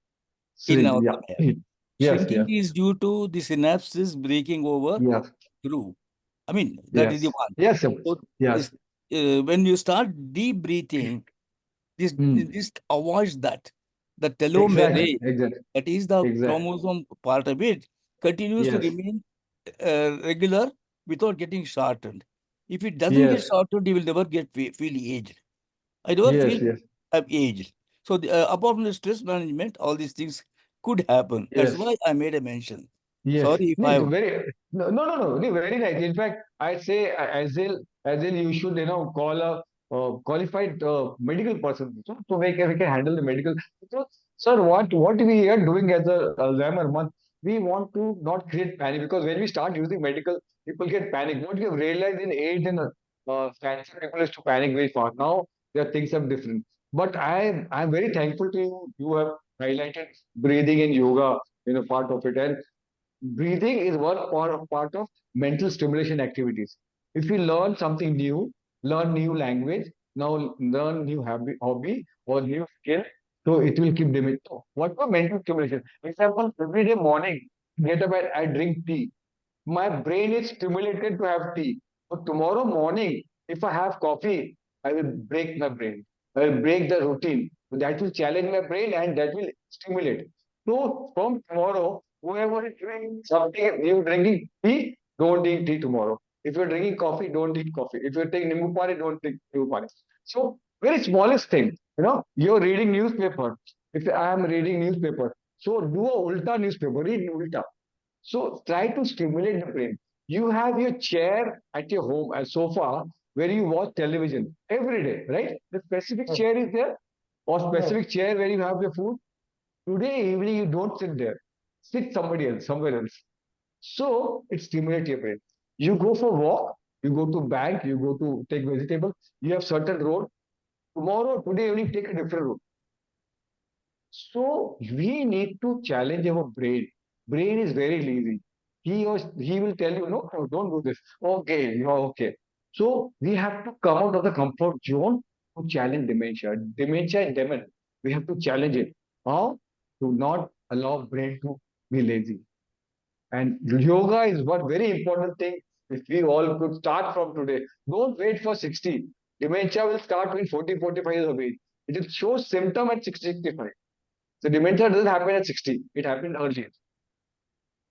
in shrink, yeah, Alzheimer. yes, Shrinking yes, is due to the synapses breaking over yes, through. I mean, that is the yes, one. yes, sir. So Yes, this, when you start deep breathing, mm. this avoids that. The Exactly, telomere, exactly, that is the exactly. chromosome part of it, continues to Yes, remain regular without getting shortened. If it doesn't get yes, shortened, you will never get feel aged. I never yes, feel yes, I'm aged. So apart from the stress management, all these things could happen. That's yes. why I made a mention. Yes, Sorry if no, I it's have. very no, very nice. In fact, I say Aziel, you should call a qualified medical person so we can handle the medical. So, sir, what we are doing as a Alzheimer month, we want to not create panic because when we start using medical, people get panic. What we have realized in age and cancer, people used to panic very fast. Now their things are different. But I'm very thankful to you. You have highlighted breathing and yoga, part of it, and breathing is one part of mental stimulation activities. If you learn something new, learn new language, now learn new hobby or new skill, So it will keep dementia. What for mental stimulation? Example, every day morning, get up and I drink tea. My brain is stimulated to have tea. So tomorrow morning, if I have coffee, I will break my brain. I will break the routine. That will challenge my brain and that will stimulate. So from tomorrow, whoever is doing something, you drinking tea, don't drink tea tomorrow. If you're drinking coffee, don't drink coffee. If you're taking nimbu pani, don't take nimbu pani. So very smallest thing, you're reading newspaper. If I am reading newspaper, so do a ulta newspaper, read ulta. So try to stimulate the brain. You have your chair at your home, a sofa, where you watch television every day, right? The specific Yes. chair is there, or Yes. specific chair where you have your food. Today evening you don't sit there. Sit somebody else, somewhere else. So it stimulates your brain. You go for walk, you go to bank, you go to take vegetable, you have certain road. Tomorrow, today evening, take a different road. So we need to challenge our brain. Brain is very lazy. He will tell you, no, no, don't do this. Okay, you're okay. So we have to come out of the comfort zone to challenge dementia. Dementia and demon. We have to challenge it. How? To not allow brain to be lazy. And yoga is one very important thing. If we all could start from today, don't wait for 60. Dementia will start when 40, 45 years of age. It will show symptom at 60, 65. So dementia doesn't happen at 60. It happened earlier.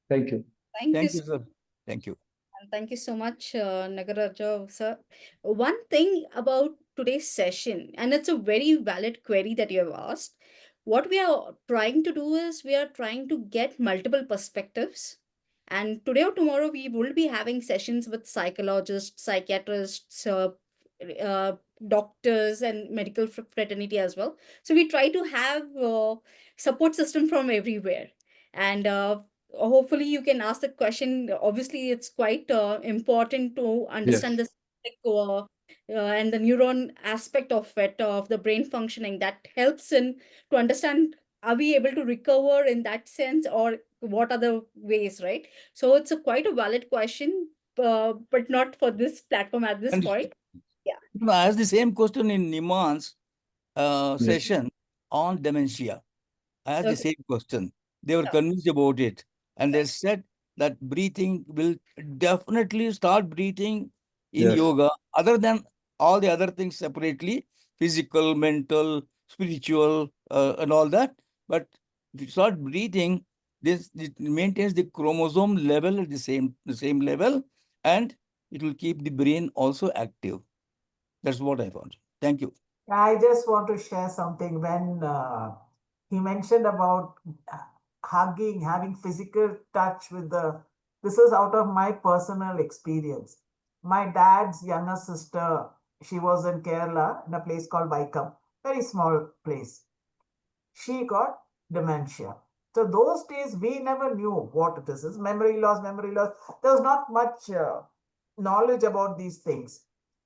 Thank you. Thank you, Thank you, sir. Thank you. and thank you so much, Nagaraja, sir. One thing about today's session, and it's a very valid query that you have asked. What we are trying to do is we are trying to get multiple perspectives. And today or tomorrow, we will be having sessions with psychologists, psychiatrists, uh, doctors, and medical fraternity as well. So we try to have support system from everywhere. And hopefully you can ask the question. Obviously it's quite important to understand Yes. this and the neuron aspect of it, of the brain functioning, that helps in to understand, are we able to recover in that sense, or what are the ways, right? So it's a quite a valid question, but not for this platform at this And point. Yeah. I asked the same question in Niman's Yes. session on dementia. I asked the Okay. same question. They were Yeah. convinced about it. And they said that breathing will definitely start breathing in Yes. yoga, other than all the other things separately, physical, mental, spiritual, and all that. But if you start breathing, this it maintains the chromosome level at the same level, and it will keep the brain also active. That's what I found. Thank you. I just want to share something. When he mentioned about hugging, having physical touch with this is out of my personal experience. My dad's younger sister, she was in Kerala in a place called Vaikam, very small place. She got dementia. So those days we never knew what it is. It's memory loss, memory loss. There was not much knowledge about these things.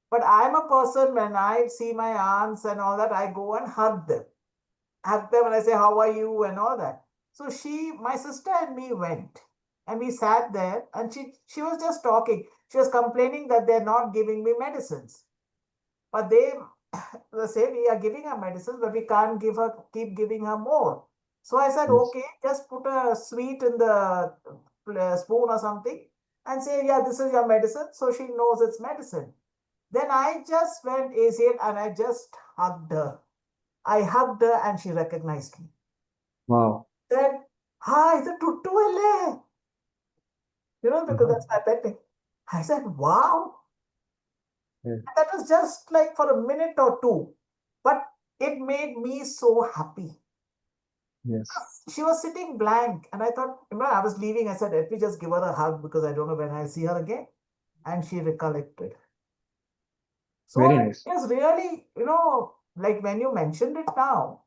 But I'm a person, when I see my aunts and all that, I go and hug them. Hug them and I say, how are you? And all that. So my sister and me went. And we sat there and she was just talking. She was complaining that they're not giving me medicines. But they say we are giving her medicines, but we can't keep giving her more. So I said, Yes. okay, just put a sweet in the spoon or something and say, yeah, this is your medicine. So she knows it's medicine. Then I just went Aziel and I just hugged her. I hugged her and she recognized me. Wow. Said, hi, the tuttu alle. Because that's my pet name. I said, wow. Yes. That was just like for a minute or two, but it made me so happy. Yes. She was sitting blank, and I thought, I was leaving. I said, let me just give her a hug because I don't know when I'll see her again. And she recollected. So Very nice. it was really, like when you mentioned it now,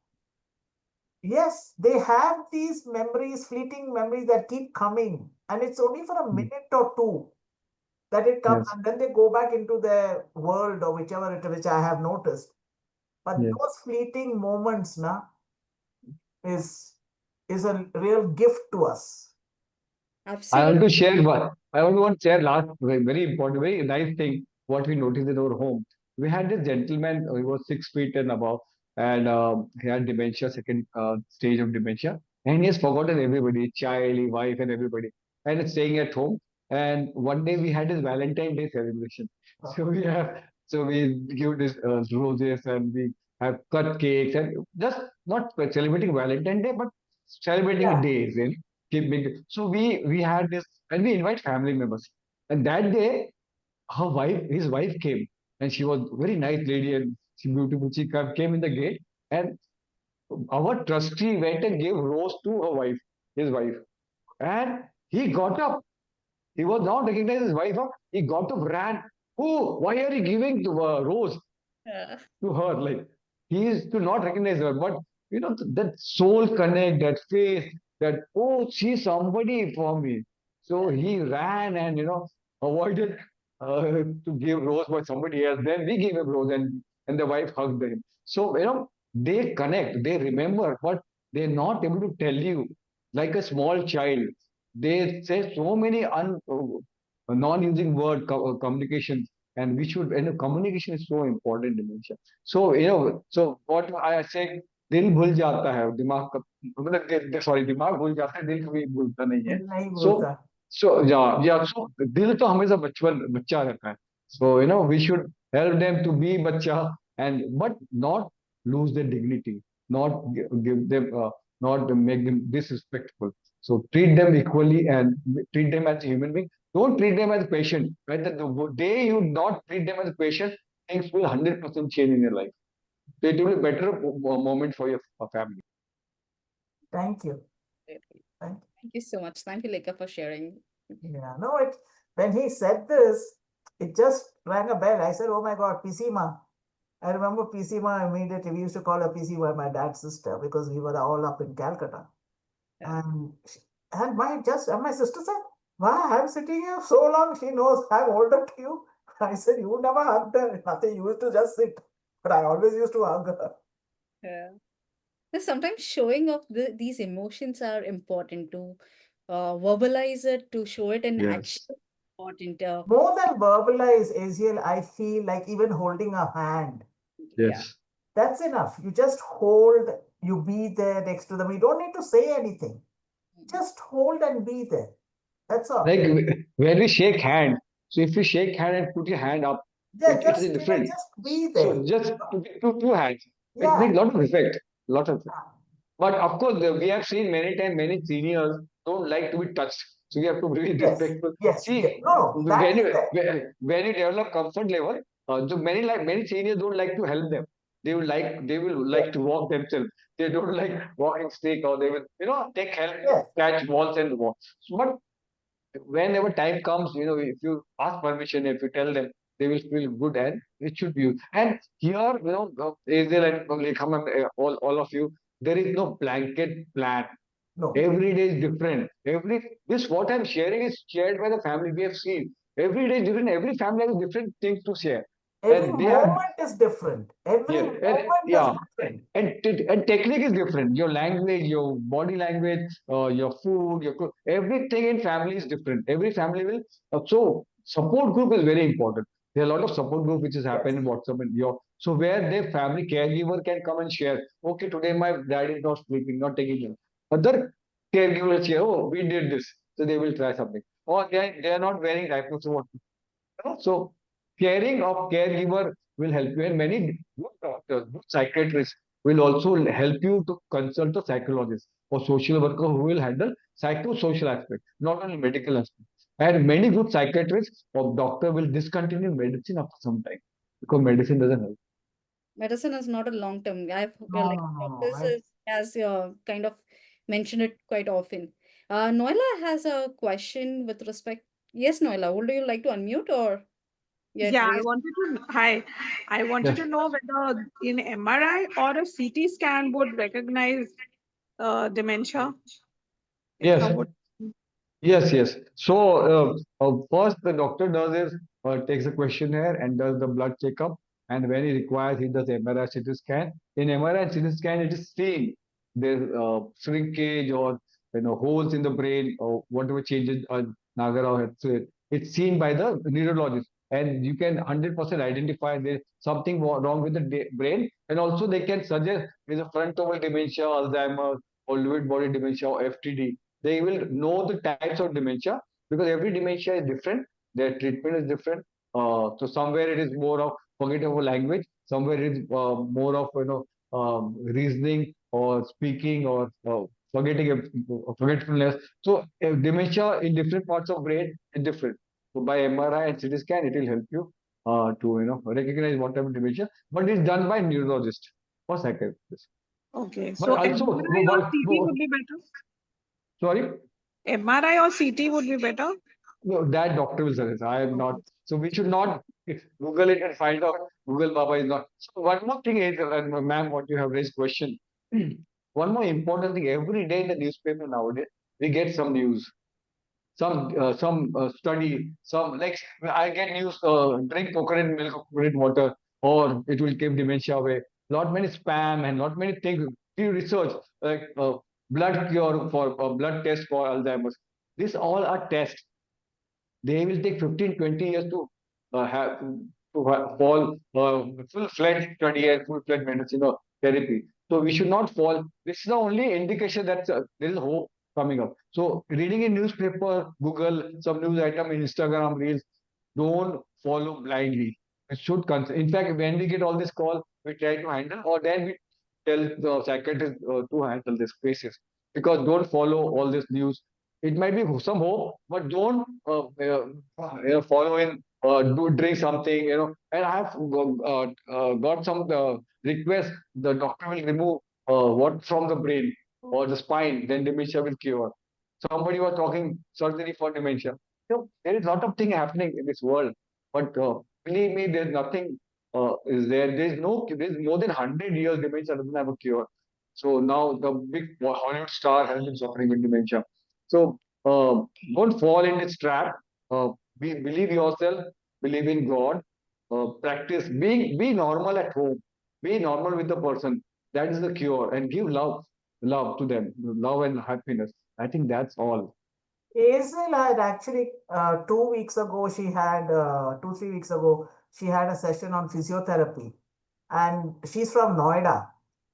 yes, they have these memories, fleeting memories that keep coming, and it's only for a minute or two that it comes, Yes. and then they go back into their world or whichever which I have noticed. But Yes. those fleeting moments is a real gift to us. I want Absolutely. to share one. I want to share last very important, very nice thing what we noticed in our home. We had this gentleman, he was 6 feet and above. and he had dementia, second stage of dementia, and he has forgotten everybody, child, his wife, and everybody, and is staying at home. And one day we had his Valentine Day celebration. So we have, so we give this roses and we have cut cakes and just not celebrating Valentine Day, but celebrating Yeah. days and keeping. So we had this, and we invite family members. And that day, his wife came, and she was very nice lady and she beautiful. She came in the gate, and our trustee went and gave rose to her wife, his wife, and he got up. He was not recognized his wife. Huh? He got up, ran. Oh, why are you giving the rose Yeah. to her? Like he is to not recognize her, but that soul connect, that face, that oh, she's somebody for me. So he ran and avoided to give rose by somebody else. Then we gave him rose, and the wife hugged him. So they connect, they remember, but they're not able to tell you like a small child. They say so many non-using word communication, and we should. Communication is so important in dementia. So so what I say, दिल भूल जाता है दिमाग का मतलब sorry दिमाग भूल जाता है दिल कभी भूलता नहीं है. दिल नहीं So बोलता. yeah, so दिल तो हमेशा बच्चा रहता है. So we should help them to be बच्चा, and but not lose their dignity, not give them not make them disrespectful. So treat them equally and treat them as a human being. Don't treat them as a patient. Right? The day you not treat them as a patient, things will 100% change in your life. So it will be a better moment for your family. Thank you. Really. Thank Thank you so much. Thank you, Lekha, for sharing. Yeah, no, when he said this, it just rang a bell. I said, "Oh my God, PCMA." I remember PCMA immediately. We used to call her PCMA, my dad's sister, because we were all up in Calcutta. Yeah. And my sister said, "Why I'm sitting here so long? She knows I'm older to you." I said, "You never hugged her. Nothing. You used to just sit, but I always used to hug her." Yeah. Sometimes showing of these emotions are important to verbalize it, to show it in action. Yes. Important. More than verbalize, Aziel, I feel like even holding a hand. Yeah. Yes. That's enough. You just hold, you be there next to them. You don't need to say anything. Just hold and be there. That's all. Like when we shake hand, so if you shake hand and put your hand up, Yeah, it is just different. just be there. So just two hands, it Yeah. makes a lot of effect. Lot of. But of course, we have seen many times many seniors don't like to be touched. So we have to be Yes. respectful. Yes. See, No, that when is you there. when you develop comfort level, so many seniors don't like to help them. They will Yes. like to walk themselves. They don't like walking stick, or they will take help, Yes. catch walls and walk. But whenever time comes, if you ask permission, if you tell them, they will feel good and it should be used. And here, Aziel and Lekham and all of you, there is no blanket plan. No. Every day is different. This what I'm sharing is shared by the family. We have seen every day is different. Every family has different things to share, Every and they have moment is different. Every yeah, moment is yeah, different. and technique is different. Your language, your body language, your food, everything in family is different. Every family will. So support group is very important. There are a lot of support group which is Yes. happening in WhatsApp and so where their family caregiver can come and share. Okay, today my dad is not sleeping, not taking care. Other caregiver will share. Oh, we did this, so they will try something. Or they are not wearing diapers. So what? So caring of caregiver will help you, and many good doctors, good psychiatrists will also help you to consult a psychologist or social worker who will handle psychosocial aspect, not only medical aspect. And many good psychiatrists or doctor will discontinue medicine after some time because medicine doesn't help. Medicine is not a long term. I've No, like no, no, no. doctors has kind of mentioned it quite often. Noila has a question with respect. Yes, Noila, would you like to unmute or you had Yeah, raised? I wanted Yes, to know whether in MRI or a CT scan would recognize dementia. Like how yes. would Yes. So first, the doctor does is takes a questionnaire and does the blood checkup, and when he requires, he does MRI CT scan. In MRI and CT scan, it is seen there's shrinkage or holes in the brain or whatever changes Nagarao had said. It's seen by the neurologist and you can 100% identify there's something wrong with the brain, and also they can suggest there's a frontal dementia, Alzheimer, or Lewy body dementia, or FTD. They will know the types of dementia because every dementia is different. Their treatment is different. So somewhere it is more of forgettable language, somewhere it is more of reasoning or speaking or forgetfulness. So dementia in different parts of brain is different. So by MRI and CT scan, it will help you to recognize what type of dementia. But it's done by neurologist or psychiatrist. Okay, But so also, MRI or CT would be better? sorry. MRI or CT would be better? No, that doctor will suggest. I am not. Okay. So we should not Google it and find out Google Baba is not. So one more thing is, ma'am, what you have raised question. One more important thing. Every day in the newspaper nowadays, we get some news, some study, some like I get news. Drink coconut milk, or coconut water, or it will keep dementia away. Lot many spam and lot many things. Do research like blood cure for blood test for Alzheimer's. These all are tests. They will take 15, 20 years to have fall full-fledged study and full-fledged medicine or therapy. So we should not fall. This is the only indication that there is hope coming up. So reading in newspaper, Google, some news item in Instagram, Reels, don't follow blindly. It should consider. In fact, when we get all this call, we try to handle, or then we tell the psychiatrist to handle these cases. Because don't follow all this news. It might be some hope, but don't follow in, do drink something, And I have got some request. The doctor will remove what from the brain or the spine, then dementia will cure. Somebody was talking surgery for dementia. There is a lot of things happening in this world, but believe me, there's nothing is there. There's more than 100 years dementia doesn't have a cure. So now the big Hollywood star has been suffering with dementia. So don't fall in this trap. Believe yourself, believe in God, practice, be normal at home, be normal with the person. That is the cure, and give love to them, love and happiness. I think that's all. Aziel had actually 2 weeks ago, she had 2, 3 weeks ago, she had a session on physiotherapy. And she's from Noida.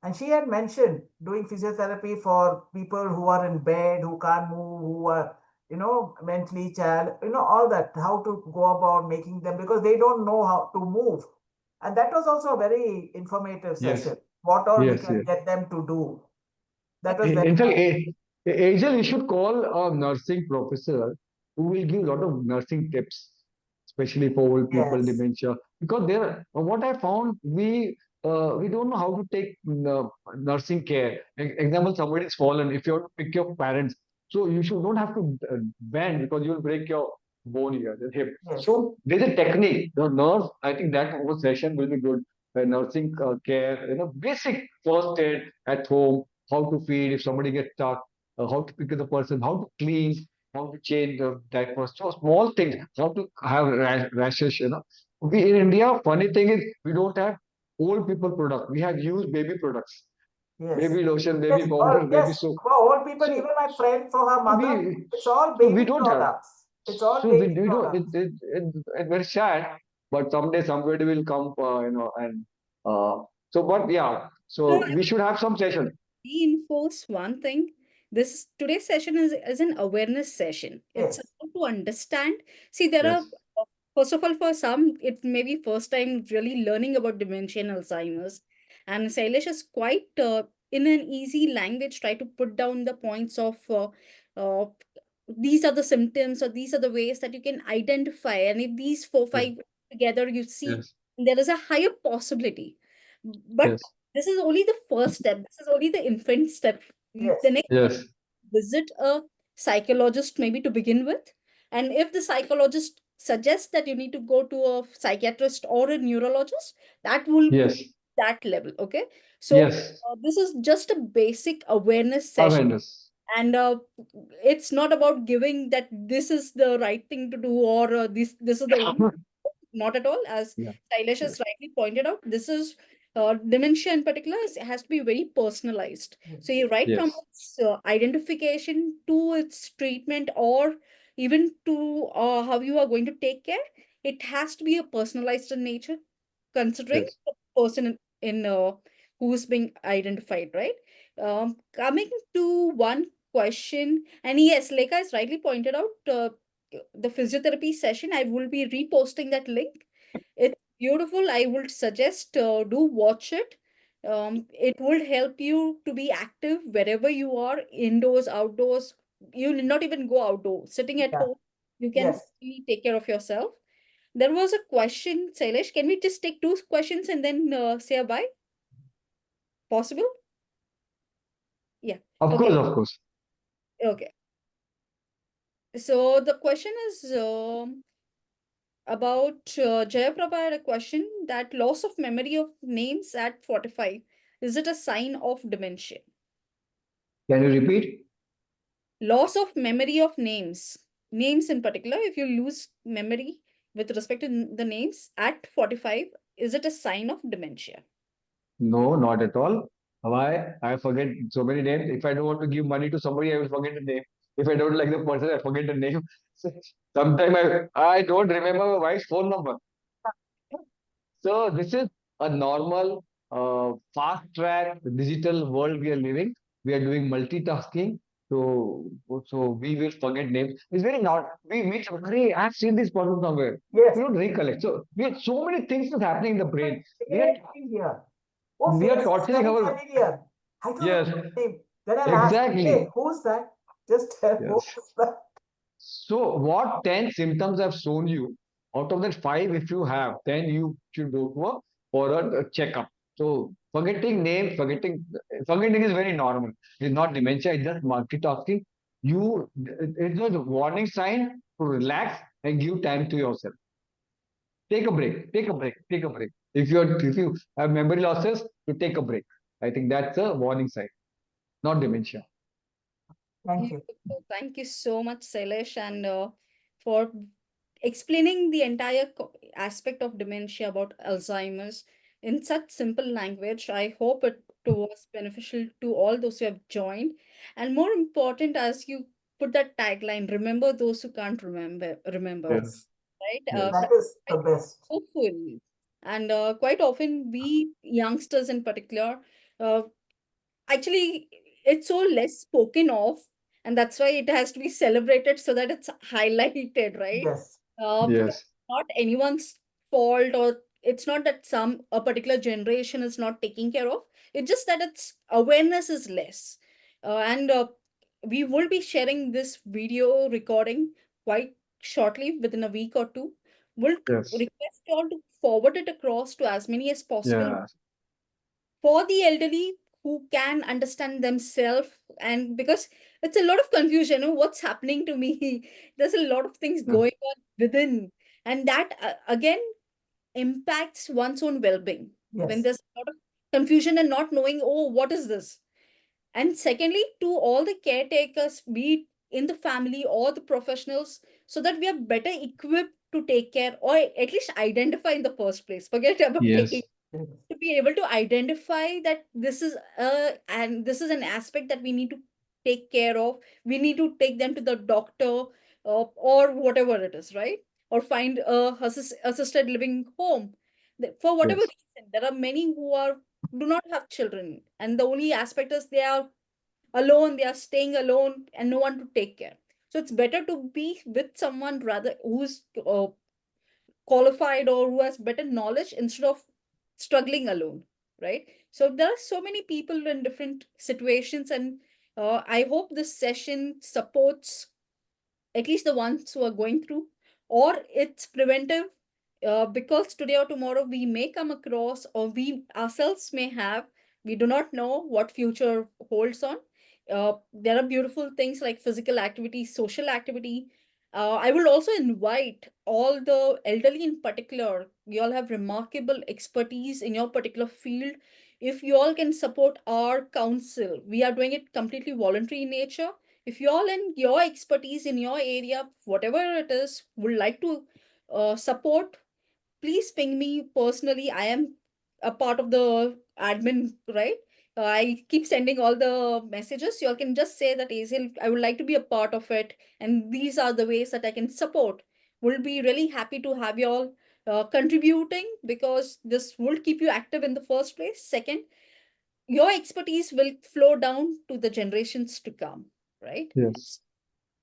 And she had mentioned doing physiotherapy for people who are in bed, who can't move, who are, mentally challenged, all that, how to go about making them, because they don't know how to move. And that was also a very informative Yes, session. What all we yes, can yes. get them to do. That was very In fact, nice. Angel, you should call a nursing professor who will give a lot of nursing tips, especially for old people, Yes, dementia. Because there, what I found, we don't know how to take nursing care. Example, somebody is fallen. If you have to pick your parents, so you should don't have to bend because you will break your bone here, the hip. yes, So there's a technique. The nurse, I think that whole session will be good. Nursing care, basic first aid at home, how to feed if somebody gets stuck, how to pick up the person, how to clean, how to change the diapers. So small things, how to have rashes. We in India, funny thing is we don't have old people product. We have used baby products, yes. baby lotion, Yes, baby oh, powder, baby yes. soap. For old people, even So, my friend, for her so mother, we it's all so we baby don't have. products. It's all So baby products. it's very sad, but someday somebody will come, and so but yeah, No, so we should have some session. reinforce one thing. This today's session is an awareness session. It's Yes, about to understand. See, there are Yes, first of all, for some, it may be first time really learning about dementia and Alzheimer's. And Sailesh is quite in an easy language try to put down the points of uh, these are the symptoms or these are the ways that you can identify. And if these four, yes, five together, you see yes, there is a higher possibility. But yes, this is only the first step. This is only the infant step. The yes, next step, yes, visit a psychologist maybe to begin with. And if the psychologist suggests that you need to go to a psychiatrist or a neurologist, that will be yes, that level. Okay. So yes. this is just a basic awareness session. Awareness. And it's not about giving that this is the right thing to do or this is the only, not at all. As Yeah, Sailesh yes, has rightly pointed out, this is dementia in particular has to be very personalized. So you right from yes, its identification to its treatment or even to how you are going to take care, it has to be a personalized in nature, considering Yes. the person who's being identified, right? Coming to one question, and yes, like I rightly pointed out, the physiotherapy session, I will be reposting that link. It's beautiful. I would suggest do watch it. It will help you to be active wherever you are, indoors, outdoors. You need not even go outdoors. Sitting at Yeah. home, you can Yes. really take care of yourself. There was a question, Sailesh. Can we just take two questions and then say a bye? Possible? Yeah. Of course, Okay. of course. Okay. So the question is about Jayaprabha had a question that loss of memory of names at 45, is it a sign of dementia? Can you repeat? Loss of memory of names in particular, if you lose memory with respect to the names at 45, is it a sign of dementia? No, not at all. Why? I forget so many names. If I don't want to give money to somebody, I will forget the name. If I don't like the person, I forget the name. Sometimes I don't remember my wife's phone number. So this is a normal, fast track digital world we are living. We are doing multitasking. So we will forget names. It's very not. We meet. Hey, I've seen this person somewhere. Yes. We don't recollect. So we have so many things that's happening in the brain. Same thing here. Oh, We are face is torturing very our. familiar. I don't know Yes, the name. Then I'll ask, hey, exactly. who's that? Just tell Yes. who's that? So what 10 symptoms I've shown you? Out of that five, if you have, then you should go to a for a checkup. So forgetting is very normal. It's not dementia, it's just multitasking. It's a warning sign to relax and give time to yourself. Take a break, take a break, take a break. If you have memory losses, to take a break. I think that's a warning sign, not dementia. Thank you. Beautiful. Thank you so much, Sailesh, and for explaining the entire aspect of dementia about Alzheimer's in such simple language. I hope it was beneficial to all those who have joined. And more important, as you put that tagline, remember those who can't remember, Yes. right? Yes. That is the Quite best. hopeful. And quite often, we youngsters in particular, uh, actually, it's so less spoken of, and that's why it has to be celebrated so that it's highlighted, right? Yes. Yes. Not anyone's fault, or it's not that some a particular generation is not taking care of. It's just that its awareness is less. And we will be sharing this video recording quite shortly, within a week or two. We'll Yes. request you all to forward it across to as many as possible Yeah. for the elderly who can understand themselves, and because it's a lot of confusion, what's happening to me. There's a lot of things Yes. going on within, and that again impacts one's own well-being when Yes. there's a lot of confusion and not knowing, oh, what is this. And secondly, to all the caretakers, be it in the family or the professionals, so that we are better equipped to take care, or at least identify in the first place, forget about taking, Yes. Yes. to be able to identify that this is an aspect that we need to take care of. We need to take them to the doctor, or whatever it is, right? Or find a assisted living home. For whatever Yes. reason, there are many who are do not have children, and the only aspect is they are alone, they are staying alone and no one to take care. So it's better to be with someone rather who's qualified or who has better knowledge, instead of struggling alone, right? So there are so many people in different situations, and I hope this session supports at least the ones who are going through, or it's preventive, because today or tomorrow we may come across, or we ourselves may have, we do not know what future holds on. There are beautiful things like physical activity, social activity. I will also invite all the elderly in particular. You all have remarkable expertise in your particular field. If you all can support our council, we are doing it completely voluntary in nature. If you all and your expertise in your area, whatever it is, would like to support, please ping me personally. I am a part of the admin, right? I keep sending all the messages. You all can just say that, Aziel, I would like to be a part of it, and these are the ways that I can support. We'll be really happy to have you all contributing, because this will keep you active in the first place. Second, your expertise will flow down to the generations to come, right? Yes.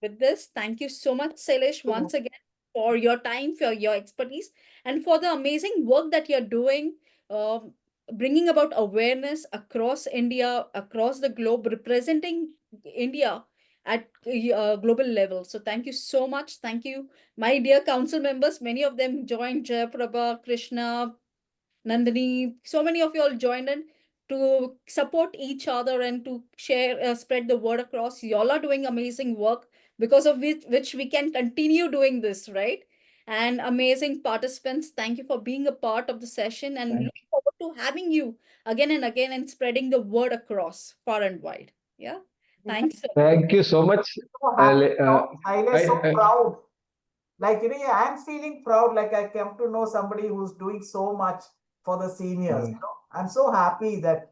With this, thank you so much, Sailesh, once again, for your time, for your expertise, and for the amazing work that you're doing, um, bringing about awareness across India, across the globe, representing India at global level. So thank you so much. Thank you, my dear council members. Many of them joined, Jayaprabha, Krishna, Nandini, so many of you all joined in to support each other and to share, spread the word across. You all are doing amazing work, because of which we can continue doing this, right? And amazing participants, thank you for being a part of the session, and look forward to having you again and again and spreading the word across far and wide. Yeah. Thanks. Thank you so much. So happy, Sailesh, so I, proud. Like, yeah, I'm feeling proud, like I come to know somebody who's doing so much for the seniors. I'm so happy that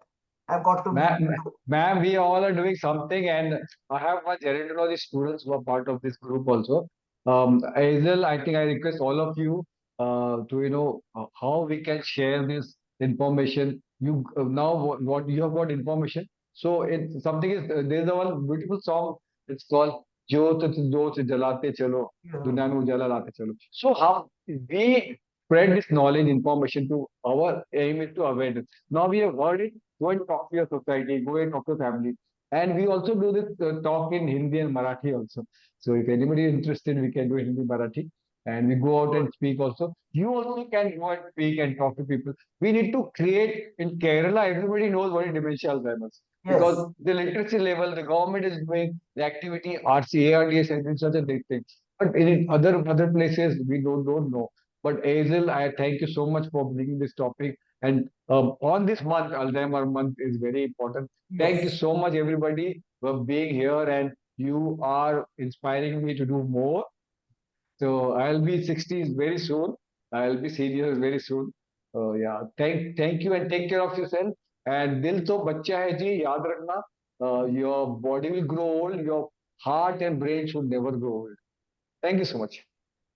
I've got to meet you. Ma'am, we all are doing something, and I have my gerontology students who are part of this group also. Aziel, I think I request all of you to how we can share this information. You now what you have got information. So it's something is there's a one beautiful song. It's called "Jo Jo Jalate Chalo, Duniya Mein Ujala Late Chalo." So how we spread this knowledge, information to our aim is to awareness. Now we have heard it. Go and talk to your society, go and talk to family. And we also do this talk in Hindi and Marathi also. So if anybody is interested, we can do Hindi, Marathi. And we go out and speak also. You also can go and speak and talk to people. We need to create in Kerala, everybody knows what is dementia Alzheimer's. Because the literacy level, the government is doing the activity, RC, ARDS has been such a big thing. But in other places, we don't know. But Aziel, I thank you so much for bringing this topic. And on this month, Alzheimer month is very important. Thank you so much, everybody, for being here, and you are inspiring me to do more. So I'll be 60s very soon. I'll be seniors very soon. Yeah, thank you and take care of yourself. And dil to bachcha hai ji, yaad rakhna. Your body will grow old. Your heart and brain should never grow old. Thank you so much.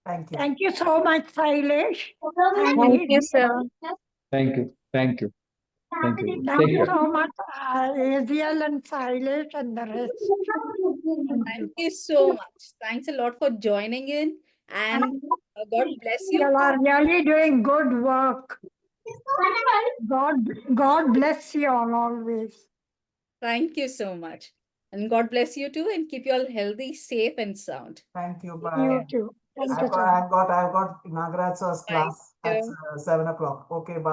Thank you. Thank you so much, Sailesh. Thank you, sir. Thank you. Thank you. Thank you. Thank Take you care. so much, Aziel and Sailesh and the rest. Thank you so much. Thanks a lot for joining in, and God bless You you. are really doing good work. God bless you all always. Thank you so much. And God bless you too, and keep you all healthy, safe, and sound. Thank you. You Bye. too. Thank you I've so much. got Nagaraj sir's Bye. class at 7 o'clock. Okay, bye.